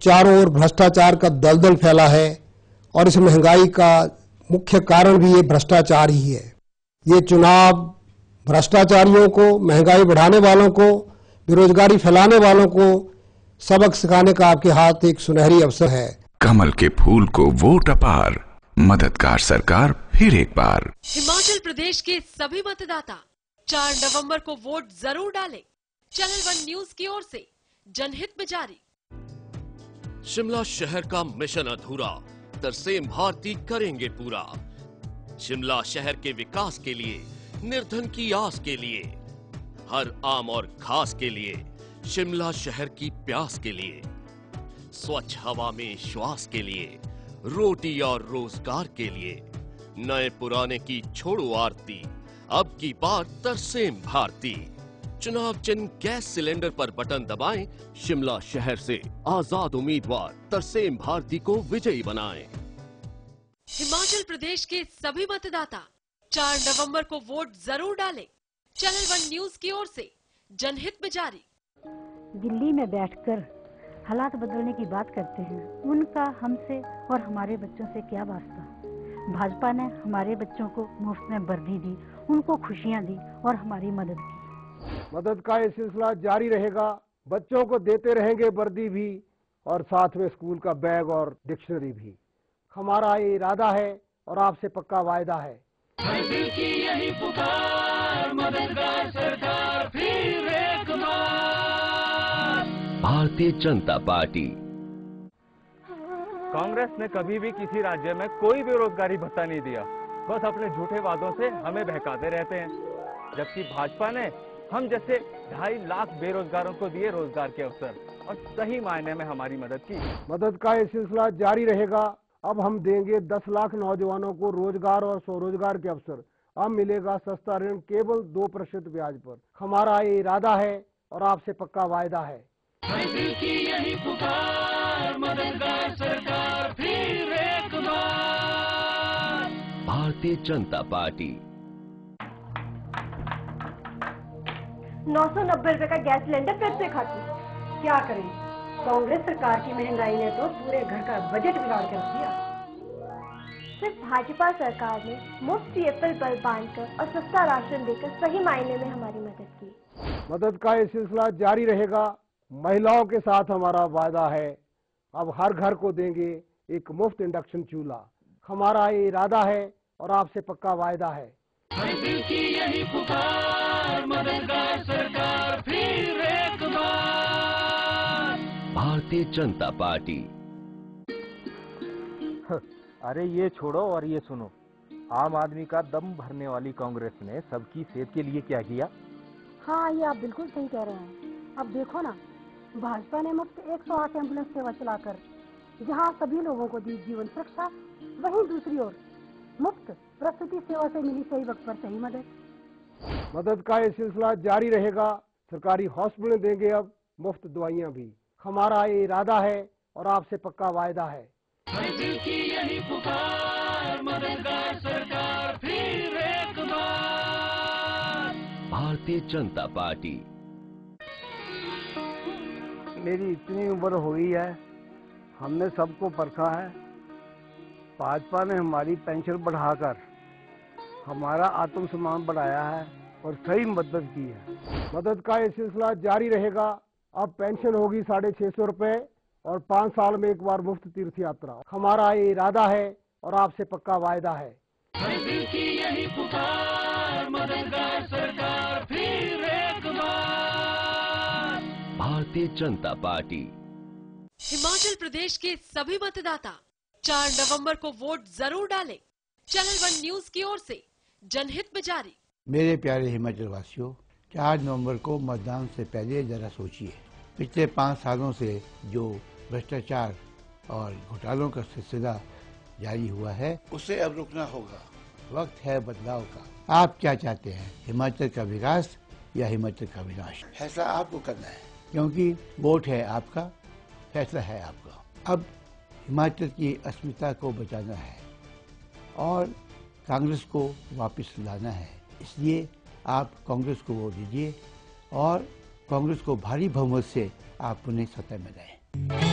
चारों ओर भ्रष्टाचार का दलदल फैला है और इस महंगाई का मुख्य कारण भी ये भ्रष्टाचार ही है। ये चुनाव भ्रष्टाचारियों को, महंगाई बढ़ाने वालों को, बेरोजगारी फैलाने वालों को सबक सिखाने का आपके हाथ एक सुनहरी अवसर है। कमल के फूल को वोट अपार, मददगार सरकार फिर एक बार। हिमाचल प्रदेश के सभी मतदाता 4 नवंबर को वोट जरूर डालें। चैनल 1 न्यूज की ओर से जनहित में जारी। शिमला शहर का मिशन अधूरा, तरसेम भारती करेंगे पूरा। शिमला शहर के विकास के लिए, निर्धन की आस के लिए, हर आम और खास के लिए, शिमला शहर की प्यास के लिए, स्वच्छ हवा में श्वास के लिए, रोटी और रोजगार के लिए, नए पुराने की छोड़ो आरती, अब की बार तरसेम भारती। चुनाव चिन्ह गैस सिलेंडर पर बटन दबाएं, शिमला शहर से आजाद उम्मीदवार तरसेम भारती को विजयी बनाएं। हिमाचल प्रदेश के सभी मतदाता 4 नवंबर को वोट जरूर डालें। चैनल 1 न्यूज की ओर से जनहित में जारी। दिल्ली में बैठकर हालात बदलने की बात करते हैं, उनका हमसे और हमारे बच्चों से क्या वास्ता। भाजपा ने हमारे बच्चों को मुफ्त में वर्दी दी, उनको खुशियां दी और हमारी मदद की। मदद का ये सिलसिला जारी रहेगा। बच्चों को देते रहेंगे वर्दी भी और साथ में स्कूल का बैग और डिक्शनरी भी। हमारा ये इरादा है और आपसे पक्का वायदा है। दिल की यही पुकार, मददगार सरकार फिर एक बार। भारतीय जनता पार्टी। कांग्रेस ने कभी भी किसी राज्य में कोई बेरोजगारी भत्ता नहीं दिया, बस अपने झूठे वादों से हमें बहकाते रहते हैं। जबकि भाजपा ने हम जैसे 2.5 लाख बेरोजगारों को दिए रोजगार के अवसर और सही मायने में हमारी मदद की। मदद का ये सिलसिला जारी रहेगा। अब हम देंगे 10 लाख नौजवानों को रोजगार और स्वरोजगार के अवसर। अब मिलेगा सस्ता ऋण केवल 2% ब्याज पर। हमारा ये इरादा है और आपसे पक्का वायदा है। दिल की यही पुकार, मददगार सरकार फिर एक बार। भारतीय जनता पार्टी। 990 रुपए का गैस सिलेंडर फिर से खाती। क्या करें, कांग्रेस सरकार की महंगाई ने तो पूरे घर का बजट बिगाड़ कर दिया। सिर्फ भाजपा सरकार ने मुफ्त TFL बल्ब बांटकर और सस्ता राशन देकर सही मायने में हमारी मदद की। मदद का ये सिलसिला जारी रहेगा। महिलाओं के साथ हमारा वायदा है। अब हर घर को देंगे एक मुफ्त इंडक्शन चूल्हा। हमारा ये इरादा है और आपसे पक्का वायदा है। दिल की यही पुकार, मददगार सरकार फिर एक बार। भारतीय जनता पार्टी। अरे ये छोड़ो और ये सुनो, आम आदमी का दम भरने वाली कांग्रेस ने सबकी सेहत के लिए क्या किया। हाँ, ये आप बिल्कुल सही कह रहे हैं। अब देखो ना, भाजपा ने मुफ्त 108 एम्बुलेंस सेवा चलाकर जहाँ सभी लोगों को दी जीवन सुरक्षा, वहीं दूसरी ओर मुफ्त प्रसूति सेवा से मिली सही वक्त पर सही मदद। मदद का ये सिलसिला जारी रहेगा। सरकारी हॉस्पिटल देंगे अब मुफ्त दवाइयाँ भी। हमारा ये इरादा है और आपसे पक्का वायदा है। दिल की यही पुकार, मददगार सरकार फिर एक बार। भारतीय जनता पार्टी। मेरी इतनी उम्र हो गई है, हमने सबको परखा है। भाजपा ने हमारी पेंशन बढ़ाकर हमारा आत्मसम्मान बढ़ाया है और सही मदद की है। मदद का ये सिलसिला जारी रहेगा। अब पेंशन होगी 650 रुपए और 5 साल में एक बार मुफ्त तीर्थ यात्रा। हमारा ये इरादा है और आपसे पक्का वायदा है। दिल की यही पुकार, मददगार सरकार फिर एक बार। भारतीय जनता पार्टी। हिमाचल प्रदेश के सभी मतदाता 4 नवंबर को वोट जरूर डालें। चैनल 1 न्यूज की ओर से जनहित में जारी। मेरे प्यारे हिमाचल वासियों, 4 नवंबर को मतदान से पहले जरा सोचिए। पिछले 5 सालों से जो भ्रष्टाचार और घोटालों का सिलसिला जारी हुआ है, उसे अब रुकना होगा। वक्त है बदलाव का। आप क्या चाहते हैं, हिमाचल का विकास या हिमाचल का विनाश? फैसला आपको करना है, क्योंकि वोट है आपका, फैसला है आपका। अब हिमाचल की अस्मिता को बचाना है और कांग्रेस को वापस लाना है। इसलिए आप कांग्रेस को वोट दीजिए और कांग्रेस को भारी बहुमत से आप उन्हें सत्ता में लाएं।